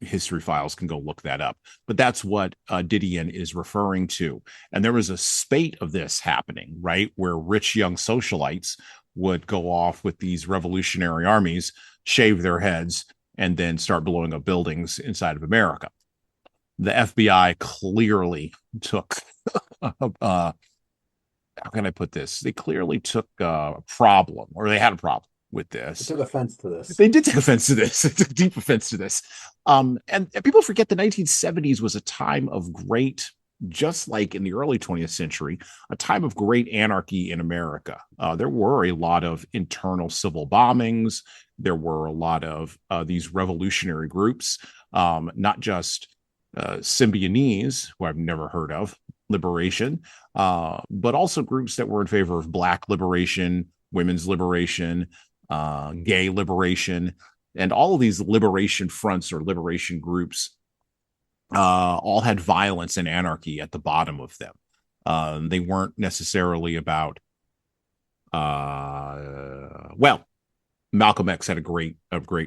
history files can go look that up. But that's what Didion is referring to. And there was a spate of this happening, right, where rich young socialites would go off with these revolutionary armies, shave their heads, and then start blowing up buildings inside of America. The FBI clearly took how can I put this? They clearly took a problem, or they had a problem with I this. took offense to this. They did take offense to this. They took deep offense to this. And people forget the 1970s was a time of great, just like in the early 20th century, a time of great anarchy in America. There were a lot of internal civil bombings. There were a lot of these revolutionary groups, not just Symbionese, who I've never heard of, liberation, but also groups that were in favor of Black liberation, women's liberation, gay liberation, and all of these liberation fronts or liberation groups all had violence and anarchy at the bottom of them. They weren't necessarily about, well, Malcolm X had a great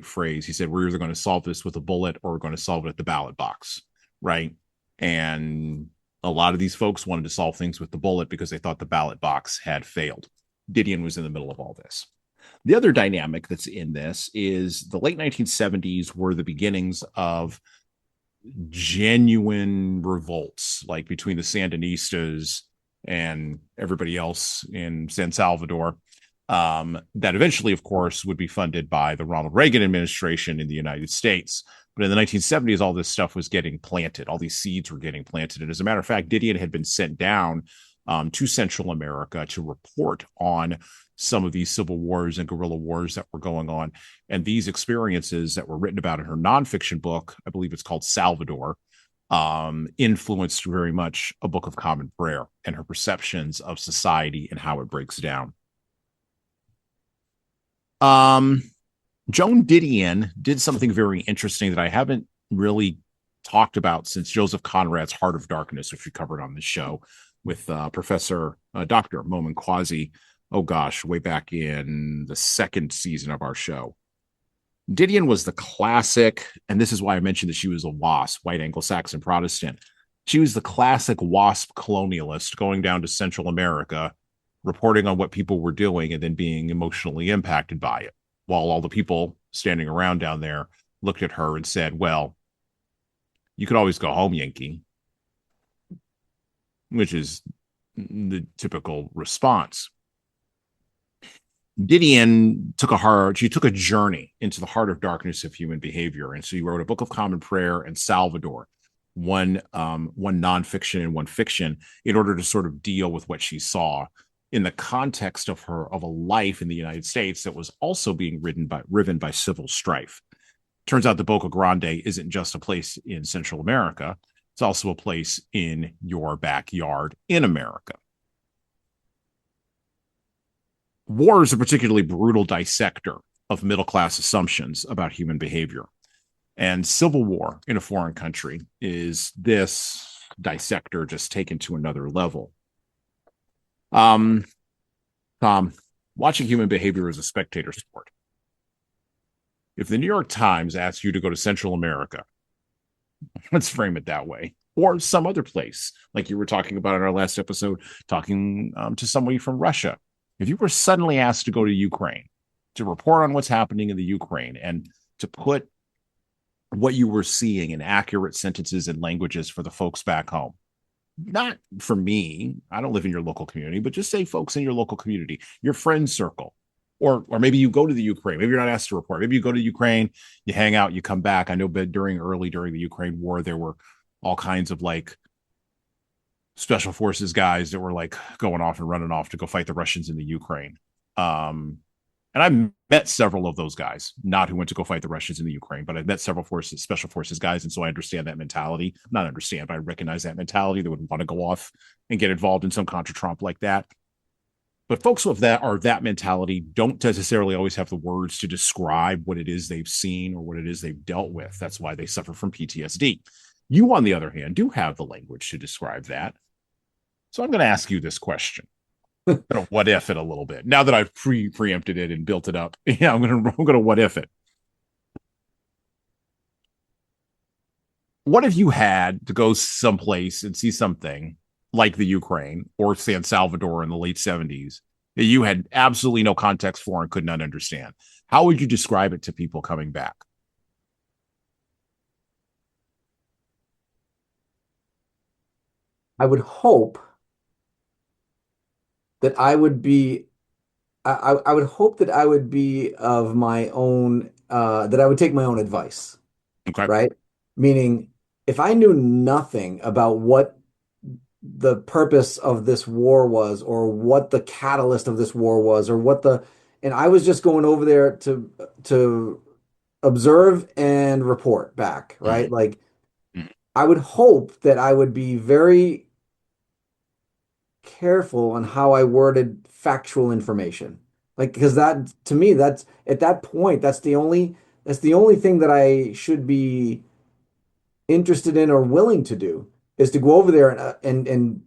phrase. He said, "We're either going to solve this with a bullet or we're going to solve it at the ballot box," right? And a lot of these folks wanted to solve things with the bullet because they thought the ballot box had failed. Didion was in the middle of all this. The other dynamic that's in this is the late 1970s were the beginnings of genuine revolts, like between the Sandinistas and everybody else in San Salvador, that eventually, of course, would be funded by the Ronald Reagan administration in the United States. But in the 1970s, all this stuff was getting planted. All these seeds were getting planted. And as a matter of fact, Didion had been sent down to Central America to report on some of these civil wars and guerrilla wars that were going on. And these experiences that were written about in her nonfiction book, I believe it's called Salvador, influenced very much A Book of Common Prayer and her perceptions of society and how it breaks down. Joan Didion did something very interesting that I haven't really talked about since Joseph Conrad's Heart of Darkness, which we covered on this show with Professor Dr. Momin Quasi. Oh gosh, way back in the second season of our show. Didion was the classic, and this is why I mentioned that she was a WASP, white Anglo-Saxon Protestant. She was the classic WASP colonialist going down to Central America, reporting on what people were doing and then being emotionally impacted by it, while all the people standing around down there looked at her and said, well, you could always go home, Yankee, which is the typical response. Didion took a journey into the heart of darkness of human behavior. And so he wrote A Book of Common Prayer and Salvador, one nonfiction and one fiction, in order to sort of deal with what she saw in the context of a life in the United States that was also being riven by civil strife. Turns out the Boca Grande isn't just a place in Central America. It's also a place in your backyard in America. War is a particularly brutal dissector of middle-class assumptions about human behavior. And civil war in a foreign country is this dissector just taken to another level. Tom, watching human behavior is a spectator sport. If the New York Times asks you to go to Central America, let's frame it that way, or some other place, like you were talking about in our last episode, talking to somebody from Russia. If you were suddenly asked to go to Ukraine to report on what's happening in the Ukraine and to put what you were seeing in accurate sentences and languages for the folks back home, not for me, I don't live in your local community, but just say folks in your local community, your friend circle, or maybe you go to the Ukraine. Maybe you're not asked to report. Maybe you go to Ukraine, you hang out, you come back. I know, but during the Ukraine war, there were all kinds of like special forces guys that were like going off and running off to go fight the Russians in the Ukraine. And I met several of those guys, not who went to go fight the Russians in the Ukraine, but I met several special forces guys. And so I understand that mentality, not understand, but I recognize that mentality. They would want to go off and get involved in some contra Trump like that. But folks of that mentality don't necessarily always have the words to describe what it is they've seen or what it is they've dealt with. That's why they suffer from PTSD. You, on the other hand, do have the language to describe that. So I'm going to ask you this question. What if it a little bit now that I've preempted it and built it up. Yeah, I'm gonna what if it. What if you had to go someplace and see something like the Ukraine or San Salvador in the late 70s that you had absolutely no context for and could not understand? How would you describe it to people coming back? I would hope that I would be I would hope that I would be of my own that I would take my own advice, Okay. right? Meaning if I knew nothing about what the purpose of this war was or what the catalyst of this war was or what the and I was just going over there to observe and report back, right? Mhm. Like Mhm. I would hope that I would be very careful on how I worded factual information. Like, because that to me, that's at that point, that's the only thing that I should be interested in or willing to do is to go over there and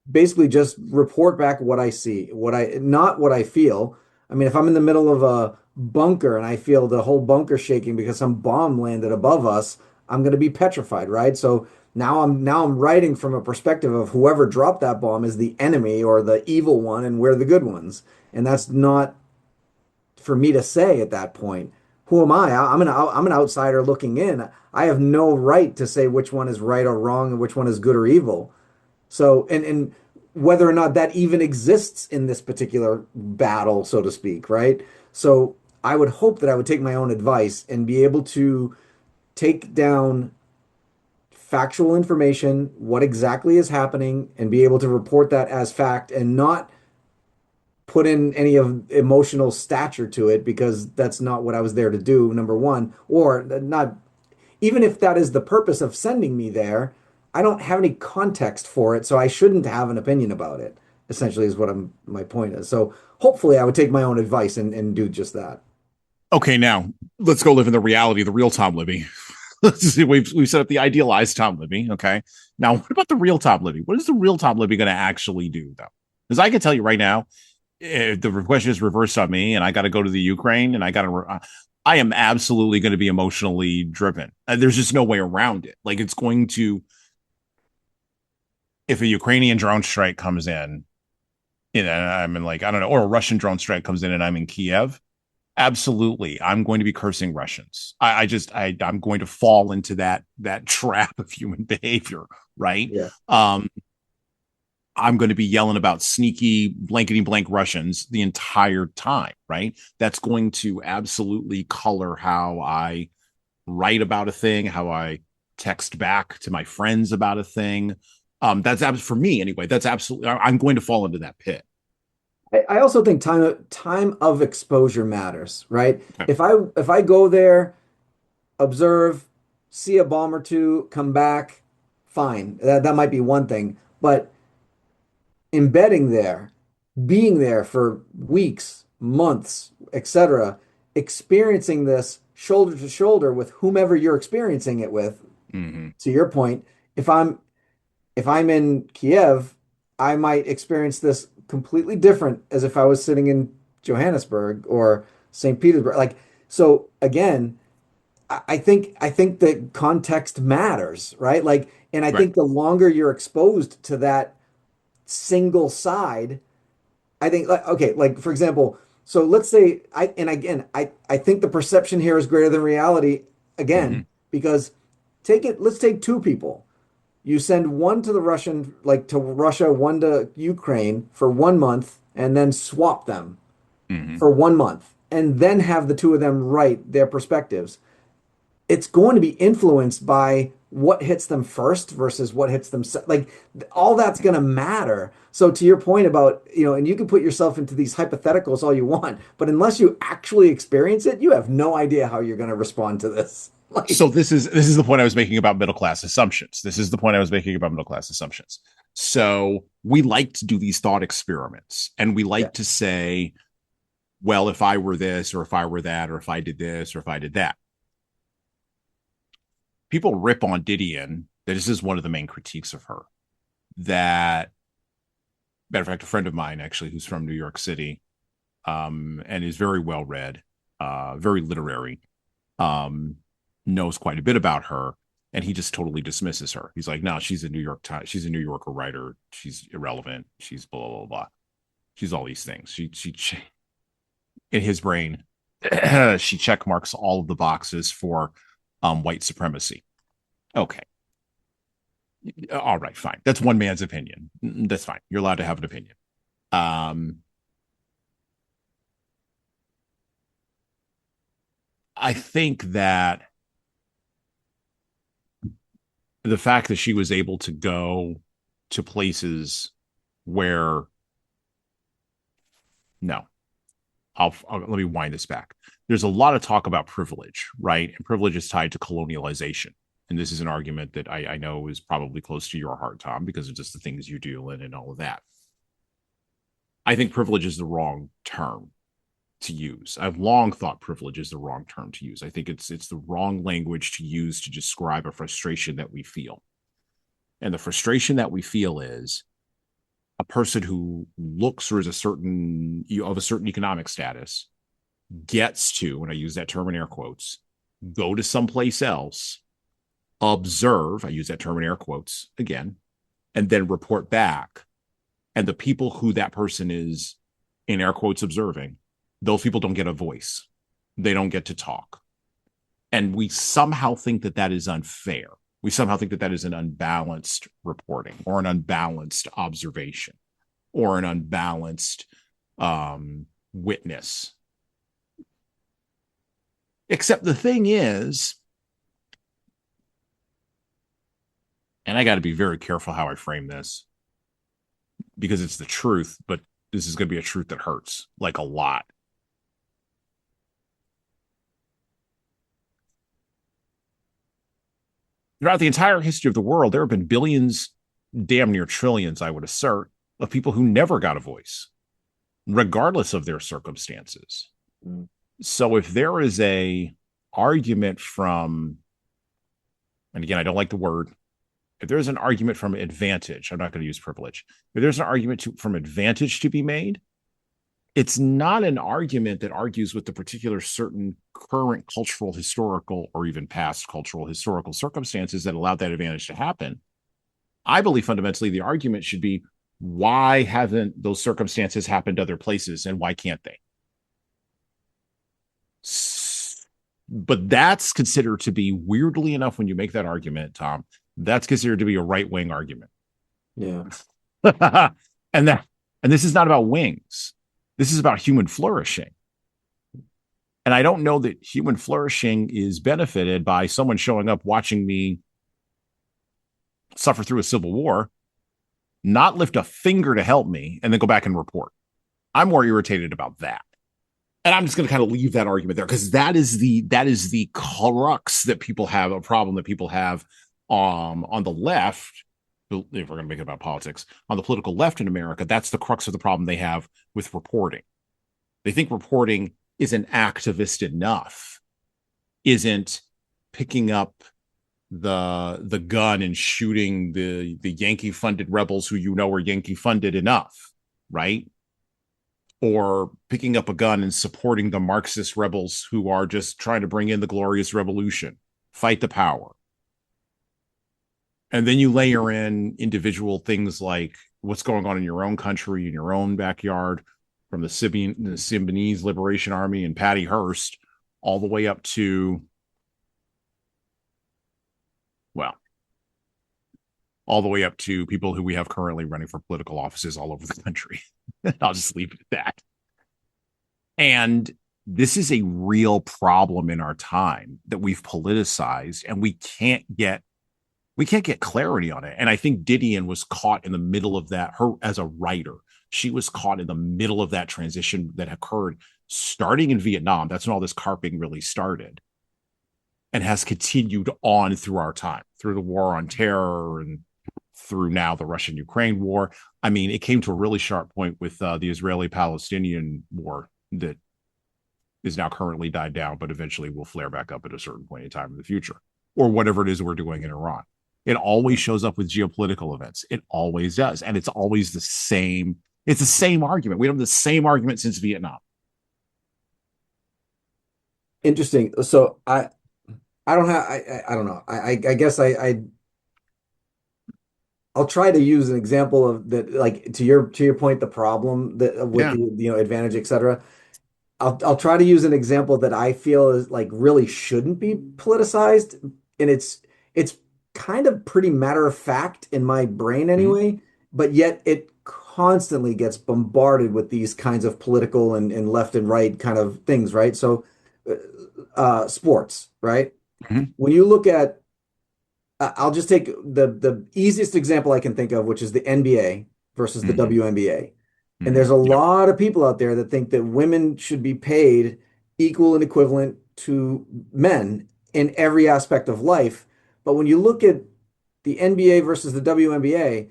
basically just report back what I see, what I not what I feel. I mean, if I'm in the middle of a bunker and I feel the whole bunker shaking because some bomb landed above us, I'm going to be petrified, right? So now I'm writing from a perspective of whoever dropped that bomb is the enemy or the evil one and we're the good ones. And that's not for me to say at that point. Who am I? I'm an outsider looking in. I have no right to say which one is right or wrong and which one is good or evil. So, and whether or not that even exists in this particular battle, so to speak, right? So, I would hope that I would take my own advice and be able to take down factual information, what exactly is happening, and be able to report that as fact and not put in any of emotional stature to it because that's not what I was there to do, number one, or not even if that is the purpose of sending me there, I don't have any context for it, so I shouldn't have an opinion about it, essentially is what my point is. So hopefully I would take my own advice and do just that. Okay, now let's go live in the reality, the real Tom Libby. We've set up the idealized Tom Libby. Okay. Now, what about the real Tom Libby? What is the real Tom Libby going to actually do, though? Because I can tell you right now, if the question is reversed on me and I got to go to the Ukraine and I am absolutely going to be emotionally driven. There's just no way around it. Like, it's going to, if a Ukrainian drone strike comes in, I'm in, like, I don't know, or a Russian drone strike comes in and I'm in Kiev, absolutely, I'm going to be cursing Russians. I'm going to fall into that trap of human behavior, right? Yeah. I'm going to be yelling about sneaky blankety blank Russians the entire time, right? That's going to absolutely color how I write about a thing, how I text back to my friends about a thing. For me anyway. That's absolutely. I'm going to fall into that pit. I also think time of exposure matters, right? Okay. If I go there, observe, see a bomb or two, come back, fine. That might be one thing. But embedding there, being there for weeks, months, etc., experiencing this shoulder to shoulder with whomever you're experiencing it with, Mm-hmm. to your point, if I'm if I'm in Kiev, I might experience this completely different as if I was sitting in Johannesburg or St. Petersburg. Like so again, I think that context matters, right? Like and I Right. think the longer you're exposed to that single side, I think like okay, like for example, so let's say I think the perception here is greater than reality Mm-hmm. again because let's take two people. You send one to the Russian like to Russia, one to Ukraine for 1 month and then swap them Mm-hmm. for 1 month and then have the two of them write their perspectives. It's going to be influenced by what hits them first versus what hits them like all that's going to matter. So to your point about and you can put yourself into these hypotheticals all you want, but unless you actually experience it, you have no idea how you're going to respond to this. So Like this is the point I was making about middle class assumptions. This is the point I was making about middle class assumptions. So we like to do these thought experiments, and we yeah, like to say, well, if I were this, or if I were that, or if I did this, or if I did that. People rip on Didion. That this is one of the main critiques of her. That, matter of fact, a friend of mine actually, who's from New York City, and is very well read, very literary, um, knows quite a bit about her, and he just totally dismisses her. He's like, "No, she's a New York Times, she's a New Yorker writer. She's irrelevant. She's blah blah blah. She's all these things. She in his brain, she check marks all of the boxes for white supremacy. Okay, all right, fine. That's one man's opinion. That's fine. You're allowed to have an opinion. Um, I think that the fact that she was able to go to places where no, let me wind this back. There's a lot of talk about privilege, right? And privilege is tied to colonialization. And this is an argument that I know is probably close to your heart, Tom, because of just the things you deal in and all of that. I think privilege is the wrong term to use. I've long thought privilege is the wrong term to use. I think it's the wrong language to use to describe a frustration that we feel. And the frustration that we feel is a person who looks or is a certain of a certain economic status gets to, and I use that term in air quotes, go to someplace else, observe, I use that term in air quotes again, and then report back. And the people who that person is in air quotes observing, those people don't get a voice. They don't get to talk. And we somehow think that that is unfair. We somehow think that that is an unbalanced reporting or an unbalanced observation or an unbalanced witness. Except the thing is, and I got to be very careful how I frame this because it's the truth, but this is going to be a truth that hurts like a lot. Throughout the entire history of the world, there have been billions, damn near trillions, I would assert, of people who never got a voice, regardless of their circumstances. Mm. So if there is a argument from, and again, I don't like the word, if there's an argument from advantage, I'm not going to use privilege. If there's an argument from advantage to be made, it's not an argument that argues with the particular certain current cultural, historical, or even past cultural, historical circumstances that allowed that advantage to happen. I believe fundamentally the argument should be, why haven't those circumstances happened other places and why can't they? But that's considered to be, weirdly enough, when you make that argument, Tom, that's considered to be a right-wing argument. Yeah. and this is not about wings. This is about human flourishing. And I don't know that human flourishing is benefited by someone showing up watching me suffer through a civil war, not lift a finger to help me, and then go back and report. I'm more irritated about that. And I'm just going to kind of leave that argument there because that is the crux that people have, a problem that people have on the left. If we're going to make it about politics, on the political left in America, that's the crux of the problem they have with reporting. They think reporting isn't activist enough, isn't picking up the gun and shooting the Yankee funded rebels who you know are Yankee funded enough, right? Or picking up a gun and supporting the Marxist rebels who are just trying to bring in the glorious revolution, fight the power. And then you layer in individual things like what's going on in your own country, in your own backyard, from the Symbionese Liberation Army and Patty Hearst, all the way up to, well, all the way up to people who we have currently running for political offices all over the country. I'll just leave it at that. And this is a real problem in our time that we've politicized, and we can't get clarity on it. And I think Didion was caught in the middle of that. Her as a writer, she was caught in the middle of that transition that occurred starting in Vietnam. That's when all this carping really started and has continued on through our time, through the war on terror and through now the Russian-Ukraine war. I mean, it came to a really sharp point with the Israeli-Palestinian war that is now currently died down, but eventually will flare back up at a certain point in time in the future, or whatever it is we're doing in Iran. It always shows up with geopolitical events. It always does. And it's always the same. It's the same argument. We have the same argument since Vietnam. Interesting. So I don't have, I don't know. I guess I'll try to use an example of that, like to your point, the problem that with the advantage, etc. I'll try to use an example that I feel is like really shouldn't be politicized, and it's kind of pretty matter of fact in my brain anyway, but yet it constantly gets bombarded with these kinds of political and left and right kind of things, right? So, sports, right? Mhm. When you look at, I'll just take the easiest example I can think of, which is the NBA versus the Mhm. WNBA. And there's Mhm. a Yep. lot of people out there that think that women should be paid equal and equivalent to men in every aspect of life. But when you look at the NBA versus the WNBA,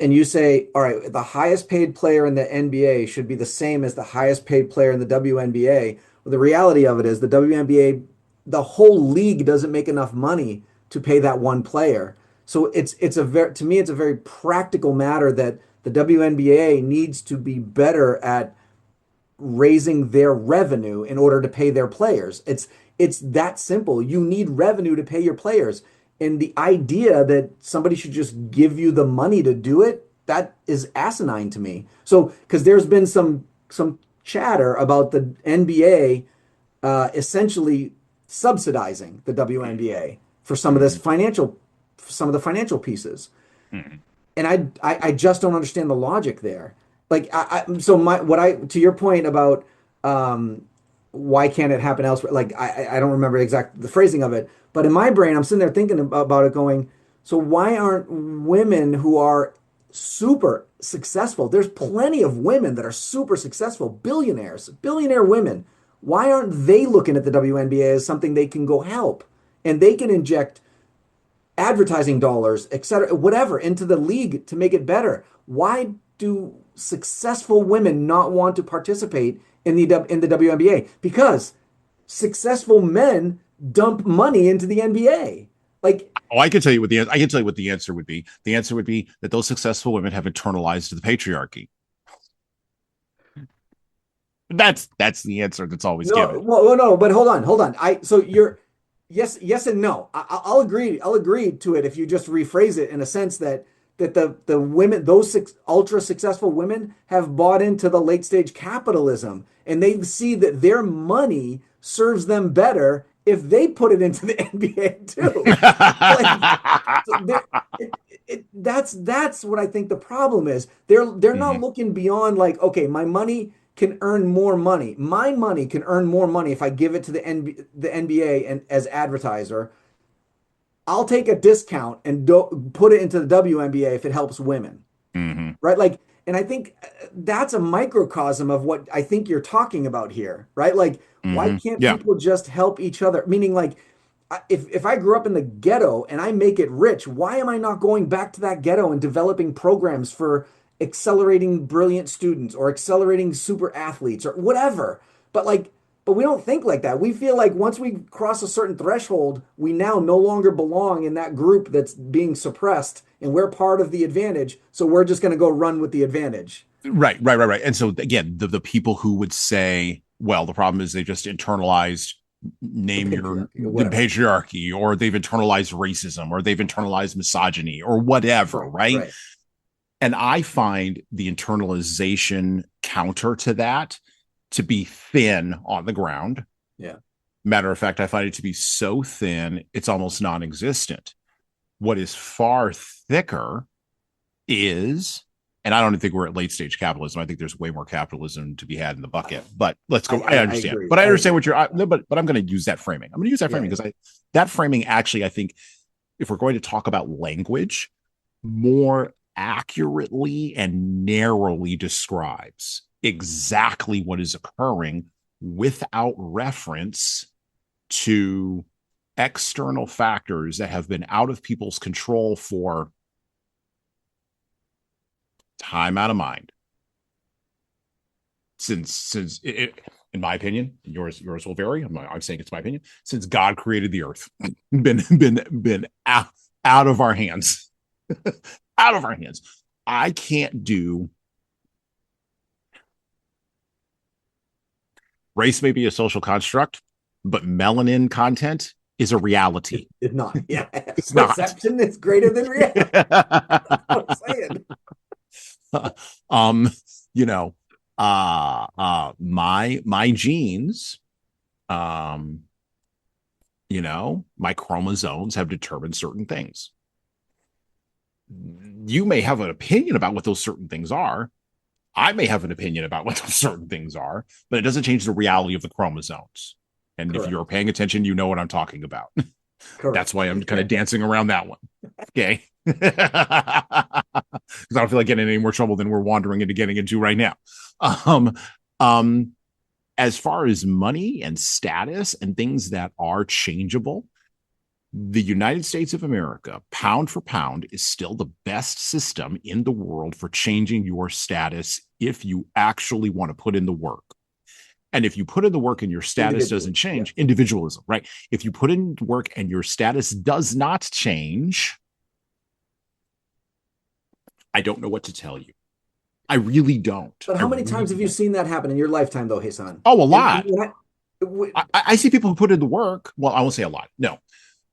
and you say, all right, the highest paid player in the NBA should be the same as the highest paid player in the WNBA. Well, the reality of it is the WNBA, the whole league doesn't make enough money to pay that one player. So it's a very to me it's a very practical matter that the WNBA needs to be better at raising their revenue in order to pay their players. It's that simple. You need revenue to pay your players. And the idea that somebody should just give you the money to do it, that is asinine to me. So, because there's been some chatter about the NBA essentially subsidizing the WNBA for Mhm. some of the financial pieces, Mhm. and I just don't understand the logic there. Like so my what I to your point about um, why can't it happen elsewhere? Like I don't remember exact the phrasing of it, but in my brain I'm sitting there thinking about it, going, so why aren't women who are super successful? There's plenty of women that are super successful, billionaire women. Why aren't they looking at the WNBA as something they can go help, and they can inject advertising dollars, et cetera, whatever, into the league to make it better? Why do successful women not want to participate in the WNBA? Because successful men dump money into the NBA. Like, Oh, I can tell you what the I can tell you what the answer would be. The answer would be that those successful women have internalized the patriarchy. That's the answer that's always no, given. well, no, but hold on. So you're yes and no. I'll agree. I'll agree to it if you just rephrase it in a sense that the women, those ultra successful women, have bought into the late stage capitalism, and they see that their money serves them better if they put it into the NBA too. Like, so there, that's what I think the problem is. They're not Mhm. looking beyond, like, okay, my money can earn more money. My money can earn more money if I give it to the NBA and as advertiser. I'll take a discount and put it into the WNBA if it helps women, Mhm. right? Like, and I think that's a microcosm of what I think you're talking about here, right? Like, why Mhm. can't Yeah. people just help each other? Meaning, like, if I grew up in the ghetto and I make it rich, why am I not going back to that ghetto and developing programs for accelerating brilliant students or accelerating super athletes or whatever? But like, but we don't think like that. We feel like once we cross a certain threshold, we now no longer belong in that group that's being suppressed, and we're part of the advantage. So we're just going to go run with the advantage. Right. And so again, the people who would say, well, the problem is they just internalized The name your patriarchy or the whatever. patriarchy, or they've internalized racism, or they've internalized misogyny, or whatever, Right, right? right. And I find the internalization counter to that to be thin on the ground. Yeah. Matter of fact, I find it to be so thin, it's almost non existent. What is far thicker is, and I don't think we're at late stage capitalism. I think there's way more capitalism to be had in the bucket. But let's go. I I understand, agree. but I I understand agree. what you're. No, but I'm going to use that framing. I'm going to use that Yeah, framing yeah. because I that framing actually, I think, if we're going to talk about language, more accurately and narrowly describes exactly what is occurring without reference to external factors that have been out of people's control for time out of mind since in my opinion, yours will vary. I'm saying it's my opinion. Since God created the earth, been out of our hands, out of our hands. I can't do race. May be a social construct, but melanin content is a reality. It's not. Yeah. It's not. Perception is greater than reality. That's what I'm saying. um, you know, my genes, um, my chromosomes have determined certain things. You may have an opinion about what those certain things are, I may have an opinion about what those certain things are, but it doesn't change the reality of the chromosomes. And if you're Correct. paying attention, you know what I'm talking about. That's Correct. why I'm kind of dancing around that one. Okay. Because I don't feel like getting in any more trouble than we're wandering into getting into right now. Um, um, as far as money and status and things that are changeable, the United States of America, pound for pound, is still the best system in the world for changing your status if you actually want to put in the work. And if you put in the work and your status Individually. doesn't change, Yes. individualism, right? If you put in work and your status does not change, I don't know what to tell you. I really don't. But I how many really times have you don't. seen that happen in your lifetime, though, Hassan? Oh, a And lot. I see people who put in the work. Well, I won't say a lot. No,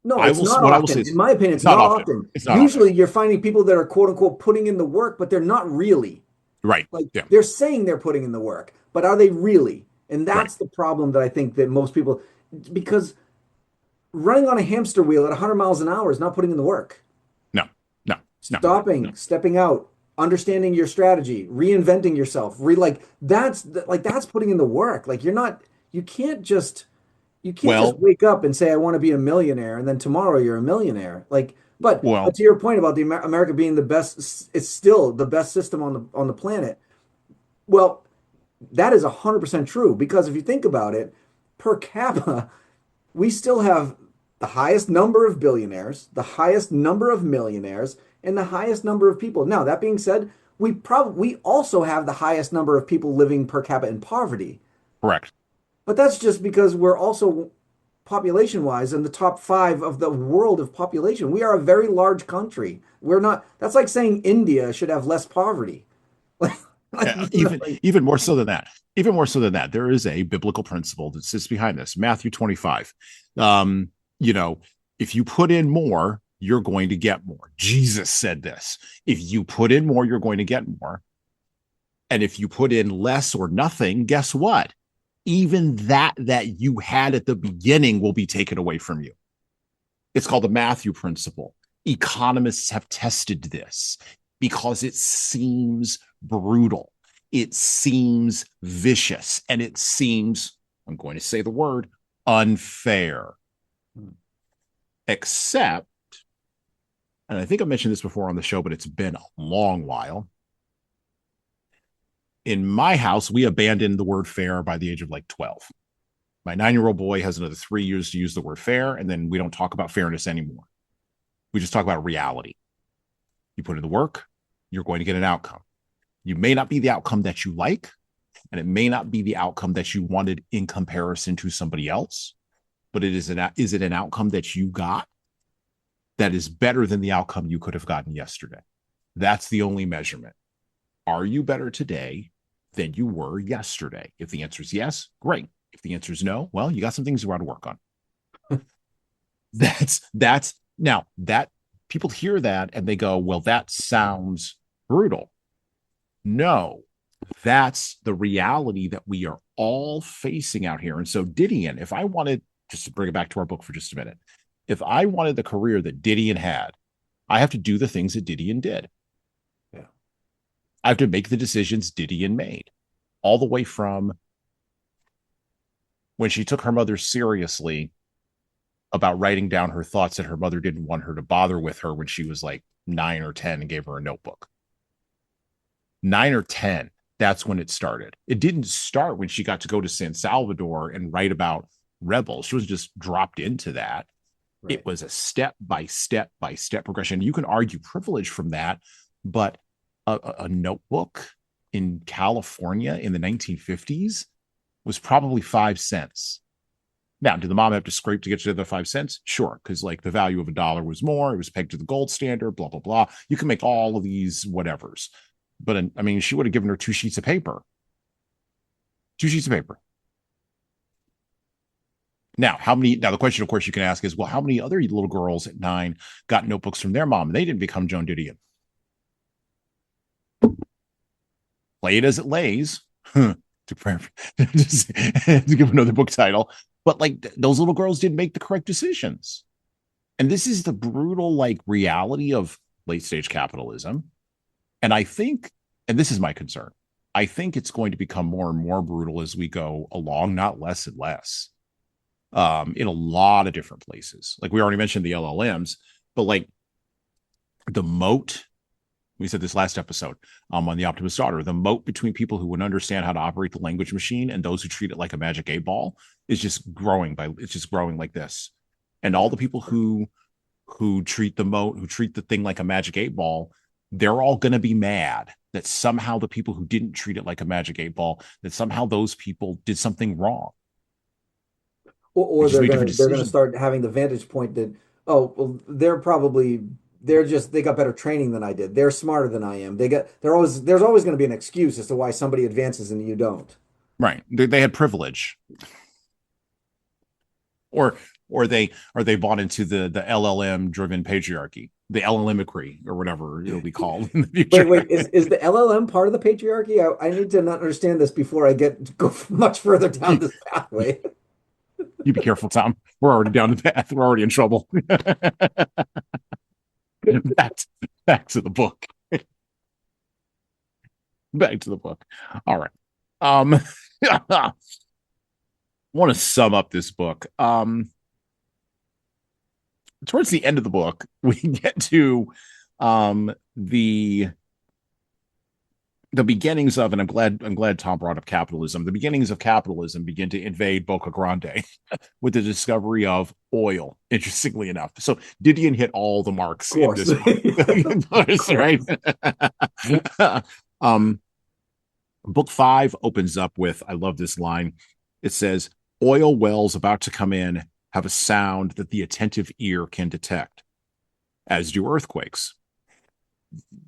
no, I it's will. not What I will say often. is In my opinion, it's not not often. often. It's not often. Usually you're finding people that are quote unquote putting in the work, but they're not really. Right. Like Yeah. they're saying they're putting in the work, but are they really? And Right. that's the problem that I think that most people, because running on a hamster wheel at 100 miles an hour is not putting in the work. No. No. No. No. Stopping, stepping out, understanding your strategy, reinventing yourself, that's putting in the work. Like you can't just you can't just Well. wake up and say I want to be a millionaire and then tomorrow you're a millionaire. Like but Well. to your point about the America being the best, it's still the best system on the planet. Well, that is 100% true because if you think about it, per capita, we still have the highest number of billionaires, the highest number of millionaires, and the highest number of people. Now, that being said, we also have the highest number of people living per capita in poverty. Correct. But that's just because we're also population wise in the top five of the world of population. We are a very large country. We're not, that's like saying India should have less poverty. Even more so than that. Even more so than that, there is a biblical principle that sits behind this. Matthew 25. Um, you know, if you put in more, you're going to get more. Jesus said this. If you put in more, you're going to get more. And if you put in less or nothing, guess what? Even that you had at the beginning will be taken away from you. It's called the Matthew principle. Economists have tested this because it seems brutal. It seems vicious. And it seems, I'm going to say the word, unfair. Except, and I think I mentioned this before on the show, but it's been a long while. In my house, we abandoned the word fair by the age of like 12. My 9-year-old boy has another 3 years to use the word fair, and then we don't talk about fairness anymore. We just talk about reality. You put in the work, you're going to get an outcome. You may not be the outcome that you like, and it may not be the outcome that you wanted in comparison to somebody else, but is it an outcome that you got that is better than the outcome you could have gotten yesterday? That's the only measurement. Are you better today than you were yesterday? If the answer is yes, great. If the answer is no, well, you got some things you got to work on. that's now that people hear that and they go, well, that sounds brutal. No, that's the reality that we are all facing out here. And so Didion, if I wanted, just to bring it back to our book for just a minute, if I wanted the career that Didion had, I have to do the things that Didion did. Yeah. I have to make the decisions Didion made, all the way from when she took her mother seriously about writing down her thoughts that her mother didn't want her to bother with her when she was like 9 or 10 and gave her a notebook. 9 or 10, that's when it started. It didn't start when she got to go to San Salvador and write about rebels. She was just dropped into that. Right. It was a step by step progression. You can argue privilege from that, but a notebook in California in the 1950s was probably 5 cents. Now, did the mom have to scrape to get to the 5 cents? Sure, because like the value of $1 was more. It was pegged to the gold standard, blah, blah, blah. You can make all of these whatevers. But I mean, she would have given her 2 sheets of paper. 2 sheets of paper. Now, the question, of course, you can ask is, well, how many other little girls at 9 got notebooks from their mom and they didn't become Joan Didion? Play it as it lays. to give another book title. But like those little girls didn't make the correct decisions. And this is the brutal like reality of late stage capitalism. And I think, and this is my concern, I think it's going to become more and more brutal as we go along, not less and less. In a lot of different places. Like we already mentioned the LLMs, but like the moat, we said this last episode on the Optimist Daughter, the moat between people who would understand how to operate the language machine and those who treat it like a magic 8 ball is just growing it's just growing like this. And all the people who treat the moat, who treat the thing like a magic 8 ball, they're all going to be mad that somehow the people who didn't treat it like a magic 8 ball, that somehow those people did something wrong. They Or just they're made different gonna decisions. start having the vantage point that, oh well, they got better training than I did. They're smarter than I am. There's always going to be an excuse as to why somebody advances and you don't. Right. They had privilege. Or they bought into the LLM driven patriarchy, the LLMicry or whatever it'll be called in the Wait, future. wait, is the LLM part of the patriarchy? I need to not understand this before I go much further down this pathway. You be careful, Tom. We're already down the path. We're already in trouble. back, back to the book. Back to the book. All right. I want to sum up this book. Towards the end of the book, we get to the beginnings of, and I'm glad Tom brought up capitalism. The beginnings of capitalism begin to invade Boca Grande with the discovery of oil. Interestingly enough, so Didion hit all the marks Of in course. this book, right? um, Book 5 opens up with, I love this line. It says, "Oil wells about to come in have a sound that the attentive ear can detect, as do earthquakes."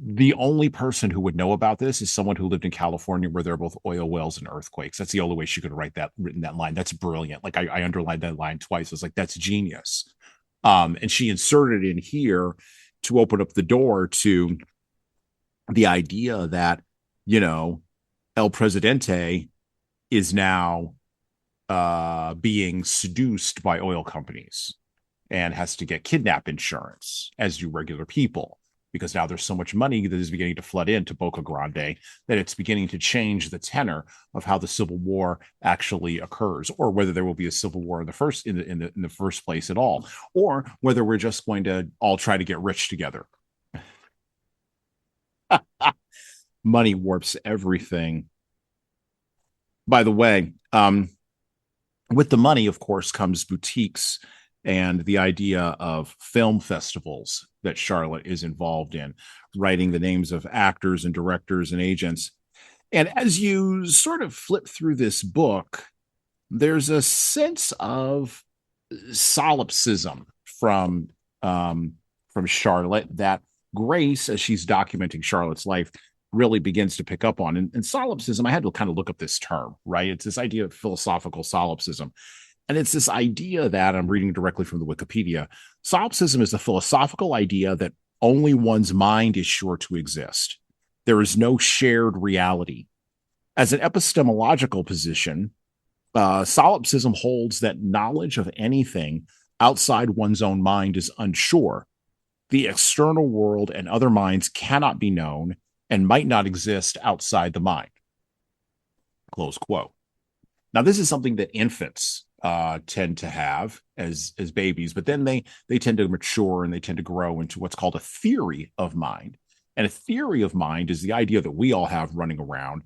The only person who would know about this is someone who lived in California where there are both oil wells and earthquakes. That's the only way she could have written that line. That's brilliant. Like I underlined that line twice. I was like, that's genius. And she inserted it in here to open up the door to the idea that, you know, El Presidente is now being seduced by oil companies and has to get kidnap insurance, as do regular people, because now there's so much money that is beginning to flood into Boca Grande that it's beginning to change the tenor of how the Civil War actually occurs, or whether there will be a civil war in the first place at all, or whether we're just going to all try to get rich together. Money warps everything. By the way, with the money, of course, comes boutiques and the idea of film festivals that Charlotte is involved in, writing the names of actors and directors and agents. And as you sort of flip through this book, there's a sense of solipsism from Charlotte that Grace, as she's documenting Charlotte's life, really begins to pick up on. And solipsism, I had to kind of look up this term, right? It's this idea of philosophical solipsism. And it's this idea that I'm reading directly from the Wikipedia. Solipsism is the philosophical idea that only one's mind is sure to exist. There is no shared reality. As an epistemological position, solipsism holds that knowledge of anything outside one's own mind is unsure. The external world and other minds cannot be known and might not exist outside the mind. Close quote. Now, this is something that infants tend to have as babies, but then they tend to mature and they tend to grow into what's called a theory of mind. And a theory of mind is the idea that we all have running around.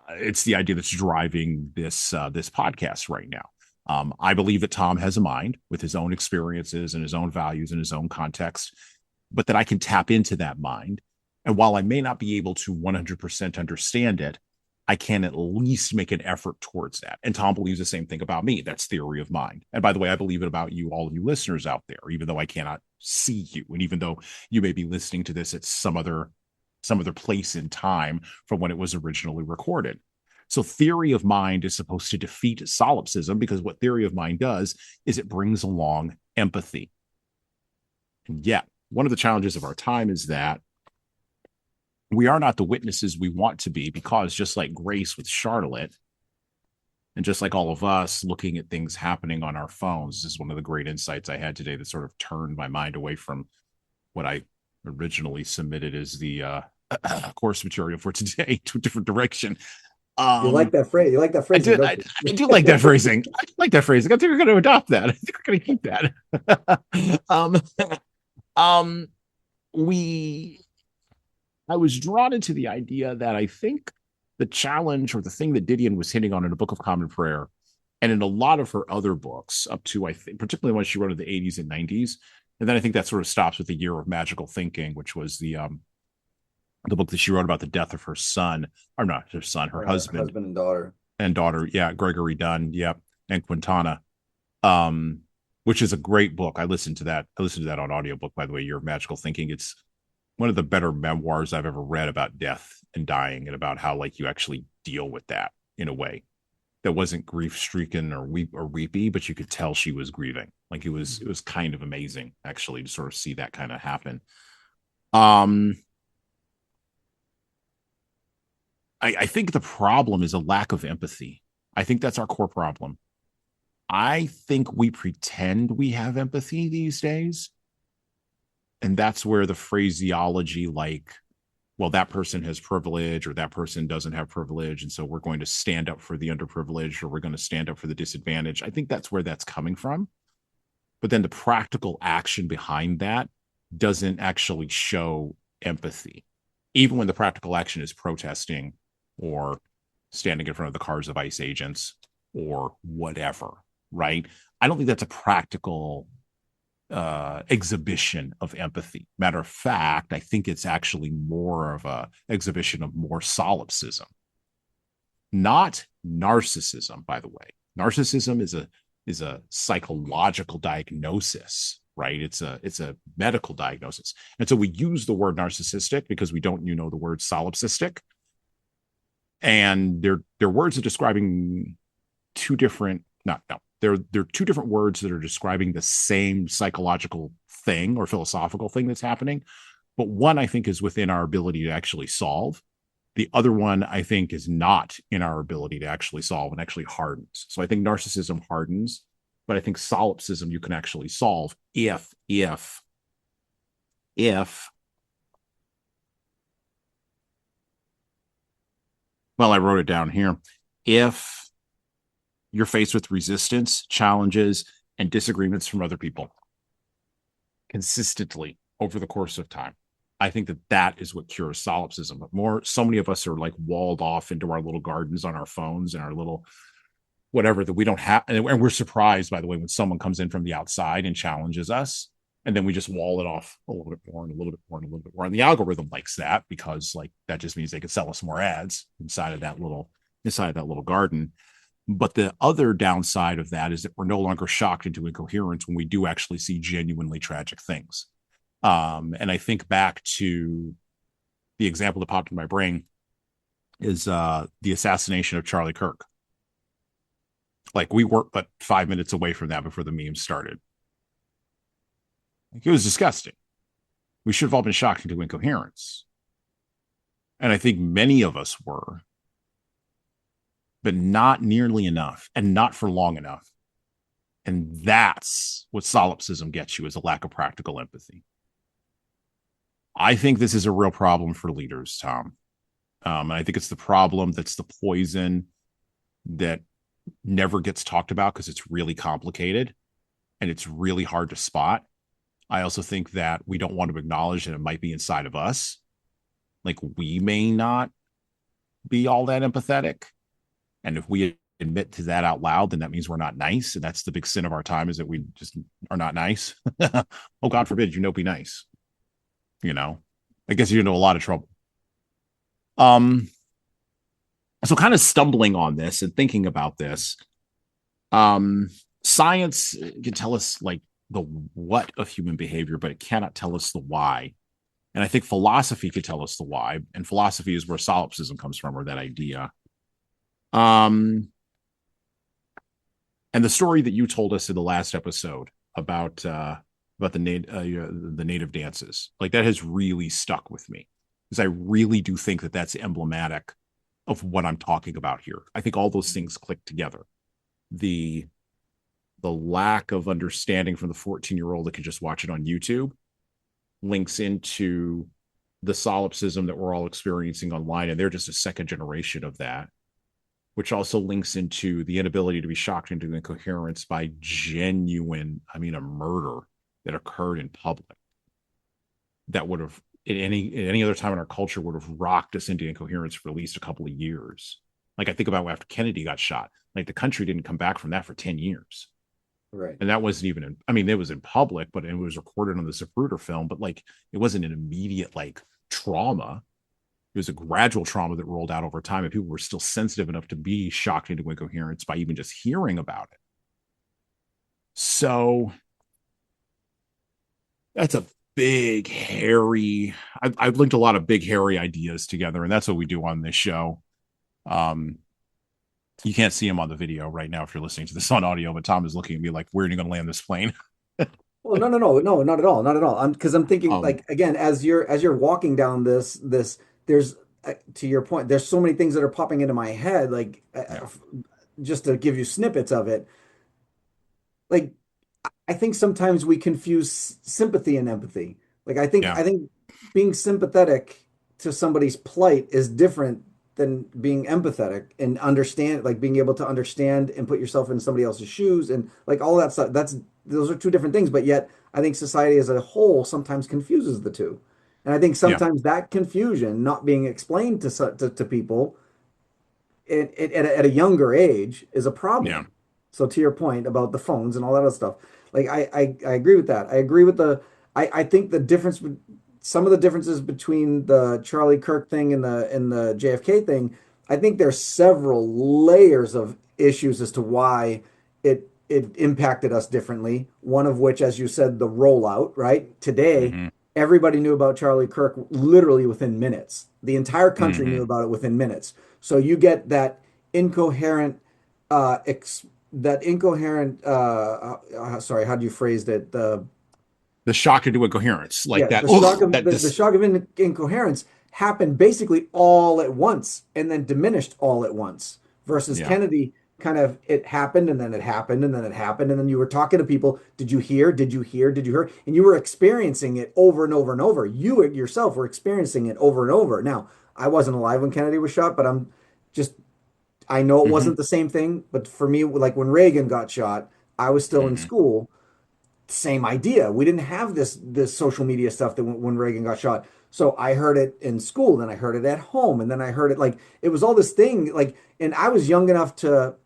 It's the idea that's driving this podcast right now. I believe that Tom has a mind with his own experiences and his own values and his own context, but that I can tap into that mind. And while I may not be able to 100% understand it, I can at least make an effort towards that. And Tom believes the same thing about me. That's theory of mind. And by the way, I believe it about you, all of you listeners out there, even though I cannot see you. And even though you may be listening to this at some other place in time from when it was originally recorded. So theory of mind is supposed to defeat solipsism, because what theory of mind does is it brings along empathy. And yet, one of the challenges of our time is that we are not the witnesses we want to be, because just like Grace with Charlotte, and just like all of us looking at things happening on our phones, this is one of the great insights I had today that sort of turned my mind away from what I originally submitted as the course material for today to a different direction. You like that phrase? You like that I phrasing, do. don't I do like that phrasing. I like that phrasing. I think we're going to adopt that. I think we're going to keep that. um, we. I was drawn into the idea that I think the challenge or the thing that Didion was hitting on in a Book of Common Prayer, and in a lot of her other books, up to I think, particularly when she wrote in the 80s and 90s, and then I think that sort of stops with the Year of Magical Thinking, which was the book that she wrote about the death of her son, or not her son, her husband husband and daughter. and daughter. Yeah, Gregory Dunn. Yeah, and Quintana. Um, which is a great book. I listened to that. I listened to that on audiobook, by the way, Year of Magical Thinking. It's one of the better memoirs I've ever read about death and dying and about how like you actually deal with that in a way that wasn't grief stricken or weepy, but you could tell she was grieving. Like it was kind of amazing actually to sort of see that kind of happen. Um, I think the problem is a lack of empathy. I think that's our core problem. I think we pretend we have empathy these days. And that's where the phraseology, like, well, that person has privilege or that person doesn't have privilege. And so we're going to stand up for the underprivileged or we're going to stand up for the disadvantaged. I think that's where that's coming from. But then the practical action behind that doesn't actually show empathy, even when the practical action is protesting or standing in front of the cars of ICE agents or whatever, right? I don't think that's a practical exhibition of empathy. Matter of fact, I think it's actually more of a exhibition of more solipsism, not narcissism. By the way, narcissism is a psychological diagnosis, right? It's a medical diagnosis, and so we use the word narcissistic because we don't the word solipsistic, and they're words of describing two different they're two different words that are describing the same psychological thing or philosophical thing that's happening. But one I think is within our ability to actually solve. The other one I think is not in our ability to actually solve and actually hardens. So I think narcissism hardens, but I think solipsism you can actually solve if well, I wrote it down here. If you're faced with resistance, challenges, and disagreements from other people consistently over the course of time. I think that that is what cures solipsism. But so many of us are like walled off into our little gardens on our phones and our little whatever that we don't have. And we're surprised, by the way, when someone comes in from the outside and challenges us. And then we just wall it off a little bit more and a little bit more and a little bit more. And the algorithm likes that because like that just means they could sell us more ads inside of that little garden. But the other downside of that is that we're no longer shocked into incoherence when we do actually see genuinely tragic things. And I think back to the example that popped in my brain is the assassination of Charlie Kirk. Like we weren't but 5 minutes away from that before the memes started. Like, it was disgusting. We should have all been shocked into incoherence. And I think many of us were, but not nearly enough and not for long enough. And that's what solipsism gets you, is a lack of practical empathy. I think this is a real problem for leaders, Tom. And I think it's the problem that's the poison that never gets talked about because it's really complicated and it's really hard to spot. I also think that we don't want to acknowledge that it might be inside of us. Like we may not be all that empathetic. And if we admit to that out loud, then that means we're not nice. And that's the big sin of our time, is that we just are not nice. Oh, God forbid, be nice. I guess you're into a lot of trouble. So kind of stumbling on this and thinking about this, science can tell us like the what of human behavior, but it cannot tell us the why. And I think philosophy could tell us the why. And philosophy is where solipsism comes from, or that idea. And the story that you told us in the last episode about the native dances, like that has really stuck with me, because I really do think that that's emblematic of what I'm talking about here. I think all those things click together. The lack of understanding from the 14-year-old that could just watch it on YouTube links into the solipsism that we're all experiencing online, and they're just a second generation of that, which also links into the inability to be shocked into incoherence by genuine, I mean, a murder that occurred in public that would have at any other time in our culture would have rocked us into incoherence for at least a couple of years. Like I think about after Kennedy got shot, like the country didn't come back from that for 10 years. Right. And that wasn't even in, I mean, it was in public, but it was recorded on the Zapruder film, but like it wasn't an immediate like trauma. It was a gradual trauma that rolled out over time, and people were still sensitive enough to be shocked into incoherence by even just hearing about it. So that's a big, hairy. I've linked a lot of big, hairy ideas together, and that's what we do on this show. Um, you can't see him on the video right now if you're listening to this on audio, but Tom is looking at me like, "Where are you going to land this plane?" Well, no, not at all, not at all. Because I'm thinking um, like again, as you're walking down this, there's to your point, there's so many things that are popping into my head, like yeah, just to give you snippets of it. Like I think sometimes we confuse sympathy and empathy. Like yeah, I think being sympathetic to somebody's plight is different than being empathetic and understand, like being able to understand and put yourself in somebody else's shoes and like all that stuff. That's those are two different things, but yet I think society as a whole sometimes confuses the two. And I think yeah, sometimes that confusion not being explained to people at a younger age is a yeah, problem. So to your point about the phones and all that other stuff, like I agree with that. I agree with I think the difference, some of the differences between the Charlie Kirk thing and the JFK thing, I think there's several layers of issues as to why it impacted us differently. One of which, as you said, the rollout, right? Today, mm-hmm, everybody knew about Charlie Kirk literally within minutes. The entire country knew mm-hmm, about it within minutes. So you get that incoherent, that incoherent. Sorry, how do you phrase it? the shock into incoherence, like Yeah, that. the Oh, shock of that the this, shock of incoherence happened basically all at once and then diminished all at once. Versus yeah, Kennedy, kind of it happened and then it happened and then it happened and then you were talking to people. Did you hear? Did you hear? Did you hear? And you were experiencing it over and over and over. You yourself were experiencing it over and over. Now, I wasn't alive when Kennedy was shot, but just I know it mm-hmm, wasn't the same thing. But for me, like when Reagan got shot, I was still in mm-hmm, school. Same idea. We didn't have this social media stuff that when Reagan got shot. So I heard it in school, then I heard it at home, and then I heard it like it was all this thing like, and I was young enough to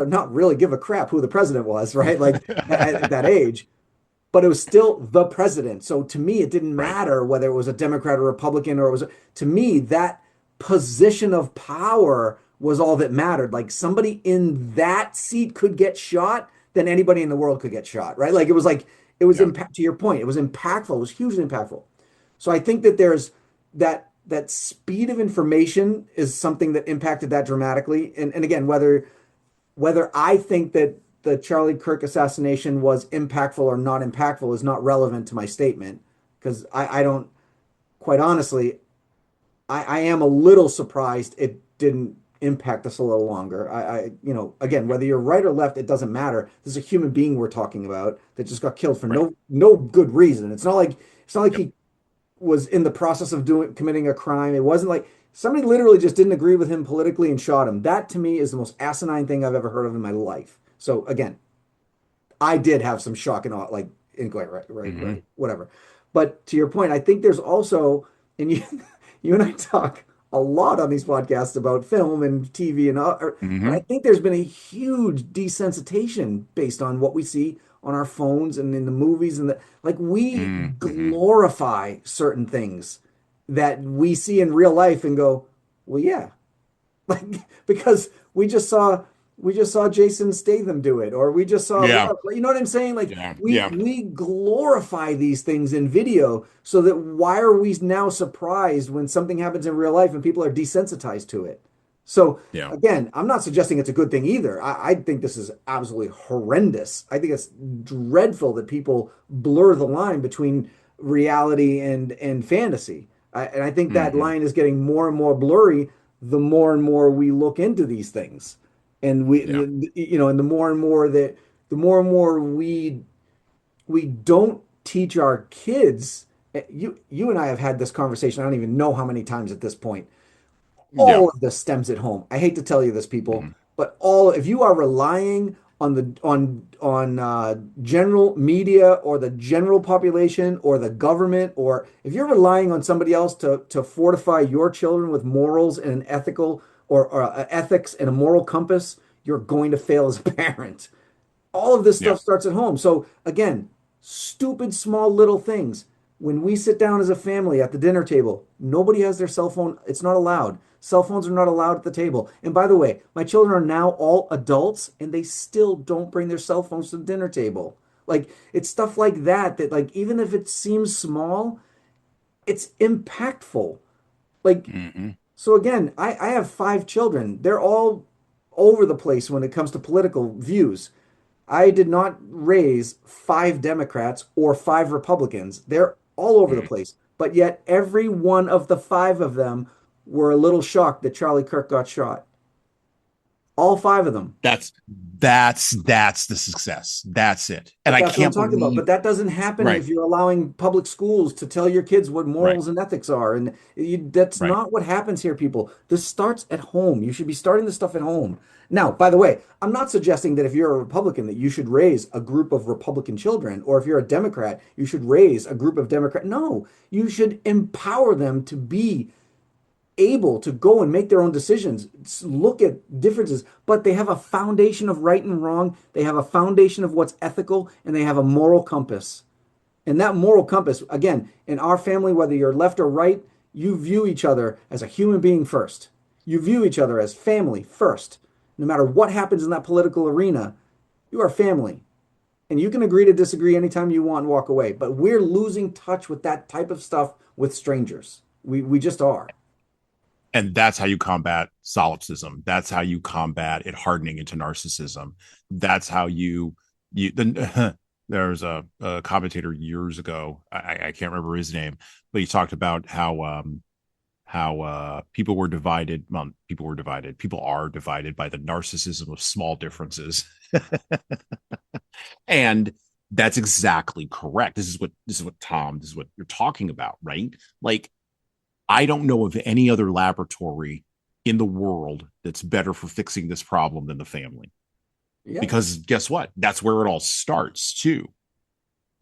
not really give a crap who the president was, right? Like at that age, but it was still the president. So to me, it didn't right, matter whether it was a Democrat or Republican or it was to me that position of power was all that mattered. Like somebody in that seat could get shot, then anybody in the world could get shot, right? Like it was yeah, impact to your point. It was impactful. It was hugely impactful. So I think that there's that speed of information is something that impacted that dramatically. And again, whether I think that the Charlie Kirk assassination was impactful or not impactful is not relevant to my statement because I don't, quite honestly, I am a little surprised it didn't impact us a little longer. Again, whether you're right or left, it doesn't matter. This is a human being we're talking about that just got killed for right, no good reason. It's not like yep, he was in the process of committing a crime. It wasn't like somebody literally just didn't agree with him politically and shot him. That to me is the most asinine thing I've ever heard of in my life. So again, I did have some shock and awe, like inquiry, mm-hmm, right, whatever. But to your point, I think there's also, and you, you and I talk a lot on these podcasts about film and TV but mm-hmm, I think there's been a huge desensitization based on what we see on our phones and in the movies and like we mm-hmm, glorify certain things that we see in real life and go, well, yeah, like because we just saw Jason Statham do it, or we just saw yeah, whatever. You know what I'm saying? Like yeah, we yeah, we glorify these things in video, so that why are we now surprised when something happens in real life and people are desensitized to it? So yeah, again, I'm not suggesting it's a good thing either. I think this is absolutely horrendous. I think it's dreadful that people blur the line between reality and fantasy. And I think that mm-hmm, line is getting more and more blurry the more and more we look into these things. And yeah, and the more and more we don't teach our kids You and I have had this conversation. I don't even know how many times at this point. Yeah. All of this stems at home. I hate to tell you this, people, Mhm. but all if you are relying on general media or the general population or the government, or if you're relying on somebody else to fortify your children with morals and an ethical or ethics and a moral compass, you're going to fail as a parent. All of this Yeah. stuff starts at home. So again, stupid small little things. When we sit down as a family at the dinner table, nobody has their cell phone. It's not allowed. Cell phones are not allowed at the table. And by the way, my children are now all adults and they still don't bring their cell phones to the dinner table. Like it's stuff like that that like even if it seems small, it's impactful. Like Hmm. so again, I have five children. They're all over the place when it comes to political views. I did not raise five Democrats or five Republicans. They're all over the place. But yet, every one of the five of them were a little shocked that Charlie Kirk got shot. All five of them. That's the success. That's it. And But I that's what I'm can't talking about. believe. But that doesn't happen Right. if you're allowing public schools to tell your kids what Right. morals and ethics are. And that's Right. not what happens here, people. This starts at home. You should be starting this stuff at home. Now, by the way, I'm not suggesting that if you're a Republican that you should raise a group of Republican children, or if you're a Democrat, you should raise a group of Democrat. No, you should empower them to be able to go and make their own decisions, look at differences, but they have a foundation of right and wrong. They have a foundation of what's ethical, and they have a moral compass. And that moral compass, again, in our family, whether you're left or right, you view each other as a human being first. You view each other as family first. No matter what happens in that political arena, you are family. And you can agree to disagree anytime you want and walk away. But we're losing touch with that type of stuff with strangers. We just are. And that's how you combat solipsism. That's how you combat it hardening into narcissism. That's how you the there's a commentator years ago. I can't remember his name, but he talked about how people were divided. Well, people are divided by the narcissism of small differences. And that's exactly correct. This is what you're talking about, right? Like I don't know of any other laboratory in the world that's better for fixing this problem than the family. Yeah. Because guess what? That's where it all starts, too.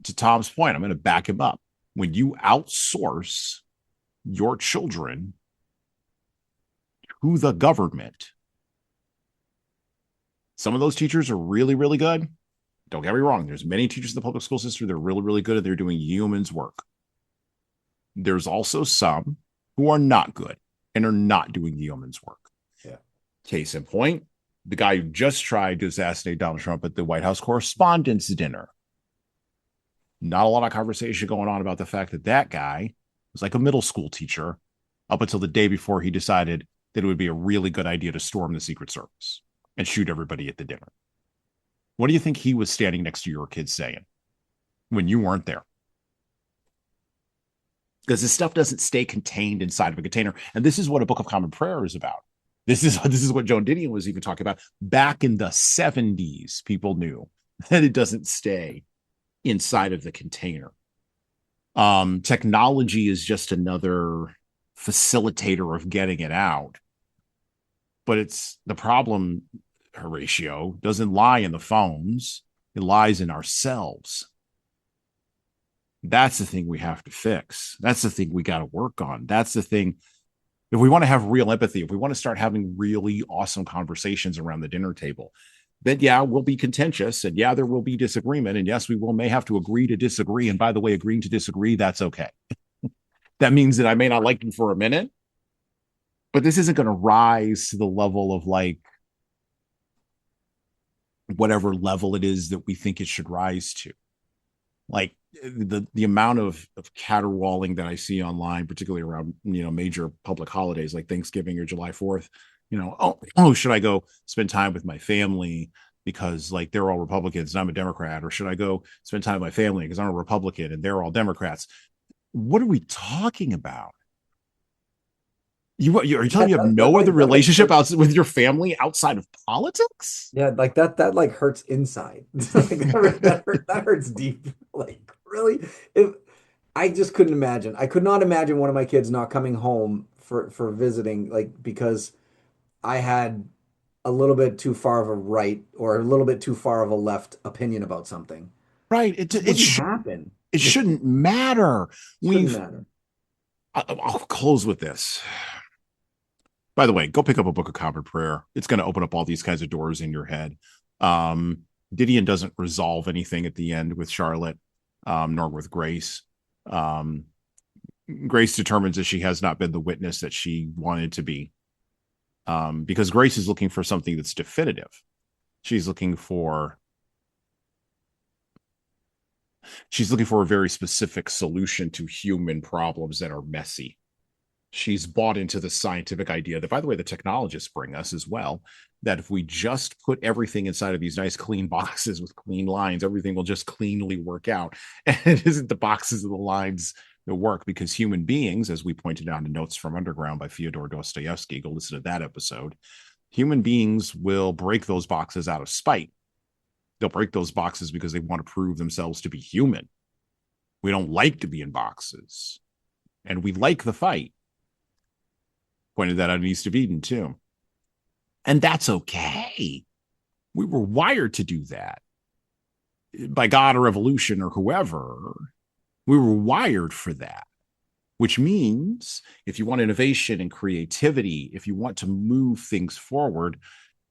To Tom's point, I'm going to back him up. When you outsource your children to the government, some of those teachers are really, really good. Don't get me wrong. There's many teachers in the public school system that are really, really good and they're doing yeoman's work. There's also some who are not good and are not doing yeoman's work. Yeah. Case in point, the guy who just tried to assassinate Donald Trump at the White House Correspondents' Dinner. Not a lot of conversation going on about the fact that that guy was like a middle school teacher up until the day before he decided that it would be a really good idea to storm the Secret Service and shoot everybody at the dinner. What do you think he was standing next to your kids saying when you weren't there? Because this stuff doesn't stay contained inside of a container. And this is what a Book of Common Prayer is about. This is what Joan Didion was even talking about. Back in the 70s, people knew that it doesn't stay inside of the container. Technology is just another facilitator of getting it out. But it's the problem, Horatio, doesn't lie in the phones. It lies in ourselves. That's the thing we have to fix. That's the thing we got to work on. That's the thing. If we want to have real empathy, if we want to start having really awesome conversations around the dinner table, then yeah, we'll be contentious and yeah, there will be disagreement. And yes, we will may have to agree to disagree. And by the way, agreeing to disagree, that's okay. That means that I may not like you for a minute, but this isn't going to rise to the level of like whatever level it is that we think it should rise to. Like the amount of caterwauling that I see online, particularly around major public holidays like Thanksgiving or July 4th. Oh, should I go spend time with my family because like they're all Republicans and I'm a Democrat, or should I go spend time with my family because I'm a Republican and they're all Democrats? What are we talking about? Are you telling me you have no other relationship with your family outside of politics? Yeah, like that like hurts inside. Like that hurts deep. Like really, if I just couldn't imagine. I could not imagine one of my kids not coming home for visiting, like because I had a little bit too far of a right or a little bit too far of a left opinion about something. Right. Just wouldn't happen. It shouldn't matter. Shouldn't We've matter. I'll close with this. By the way, go pick up a book of common prayer. It's going to open up all these kinds of doors in your head. Um, Didion doesn't resolve anything at the end with Charlotte, nor with Grace. Um, Grace determines that she has not been the witness that she wanted to be, because Grace is looking for something that's definitive. She's looking for a very specific solution to human problems that are messy. She's bought into the scientific idea that, by the way, the technologists bring us as well, that if we just put everything inside of these nice clean boxes with clean lines, everything will just cleanly work out. And it isn't the boxes and the lines that work, because human beings, as we pointed out in Notes from Underground by Fyodor Dostoevsky, go listen to that episode, human beings will break those boxes out of spite. They'll break those boxes because they want to prove themselves to be human. We don't like to be in boxes, and we like the fight. Pointed that out in East of Eden too. And that's okay. We were wired to do that by God or evolution or whoever. We were wired for that, which means if you want innovation and creativity, if you want to move things forward,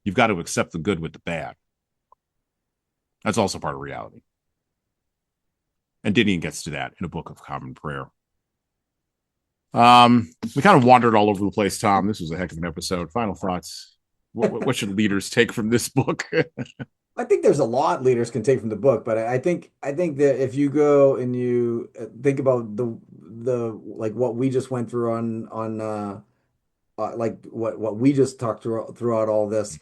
you've got to accept the good with the bad. That's also part of reality. And Didion gets to that in a book of common prayer. We kind of wandered all over the place, Tom. This was a heck of an episode. Final thoughts. What should leaders take from this book? I think there's a lot leaders can take from the book, but I think that if you go and you think about the like what we just went through on like what we just talked throughout all this,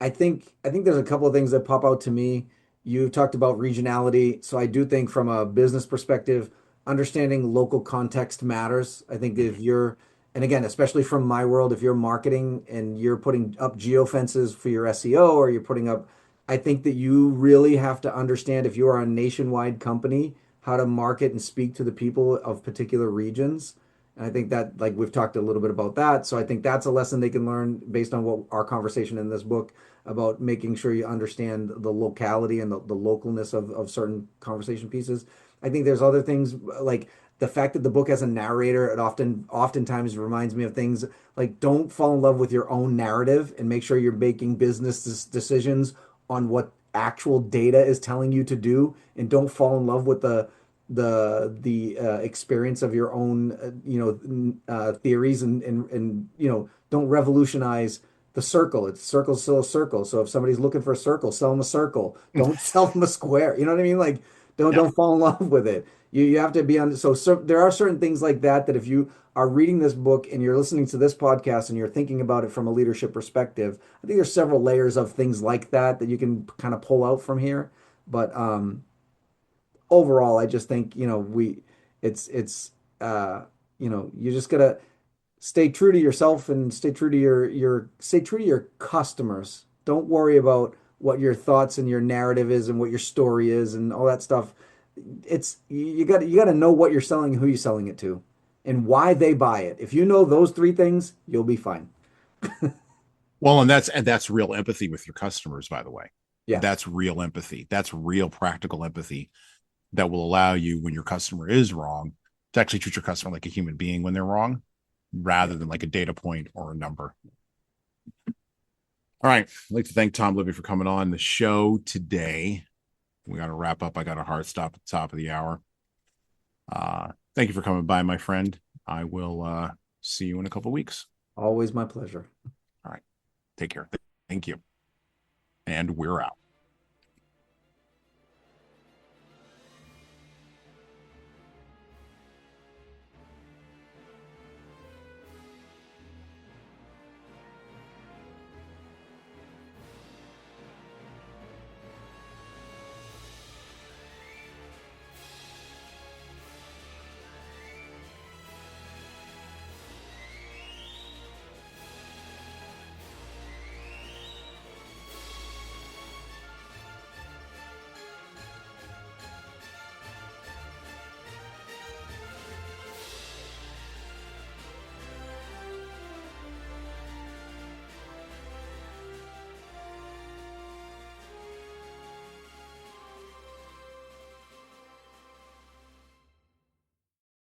I think there's a couple of things that pop out to me. You talked about regionality, so I do think from a business perspective, understanding local context matters. I think if you're, and again, especially from my world, if you're marketing and you're putting up geo fences for your SEO or you're putting up, I think that you really have to understand if you are a nationwide company, how to market and speak to the people of particular regions. And I think that, like, we've talked a little bit about that. So I think that's a lesson they can learn based on what our conversation in this book about making sure you understand the locality and the localness of certain conversation pieces. I think there's other things like the fact that the book has a narrator. It oftentimes reminds me of things like don't fall in love with your own narrative and make sure you're making business decisions on what actual data is telling you to do, and don't fall in love with the experience of your own theories, and don't revolutionize the circle. It's circle's still a circle. So if somebody's looking for a circle, sell them a circle. Don't sell them a square. You know what I mean? Like don't Yeah. don't fall in love with it. You have to be on. So there are certain things like that that if you are reading this book and you're listening to this podcast and you're thinking about it from a leadership perspective, I think there's several layers of things like that that you can kind of pull out from here. But overall, I just think it's you just gotta stay true to yourself and stay true to your stay true to your customers. Don't worry about what your thoughts and your narrative is and what your story is and all that stuff. It's you got to know what you're selling, who you're selling it to, and why they buy it. If you know those three things, you'll be fine. Well, and that's real empathy with your customers, by the way. Yes. That's real empathy. That's real practical empathy that will allow you, when your customer is wrong, to actually treat your customer like a human being when they're wrong, rather Yeah. than like a data point or a number. All right. I'd like to thank Tom Libby for coming on the show today. We got to wrap up. I got a hard stop at the top of the hour. Thank you for coming by, my friend. I will see you in a couple of weeks. Always my pleasure. All right. Take care. Thank you. And we're out.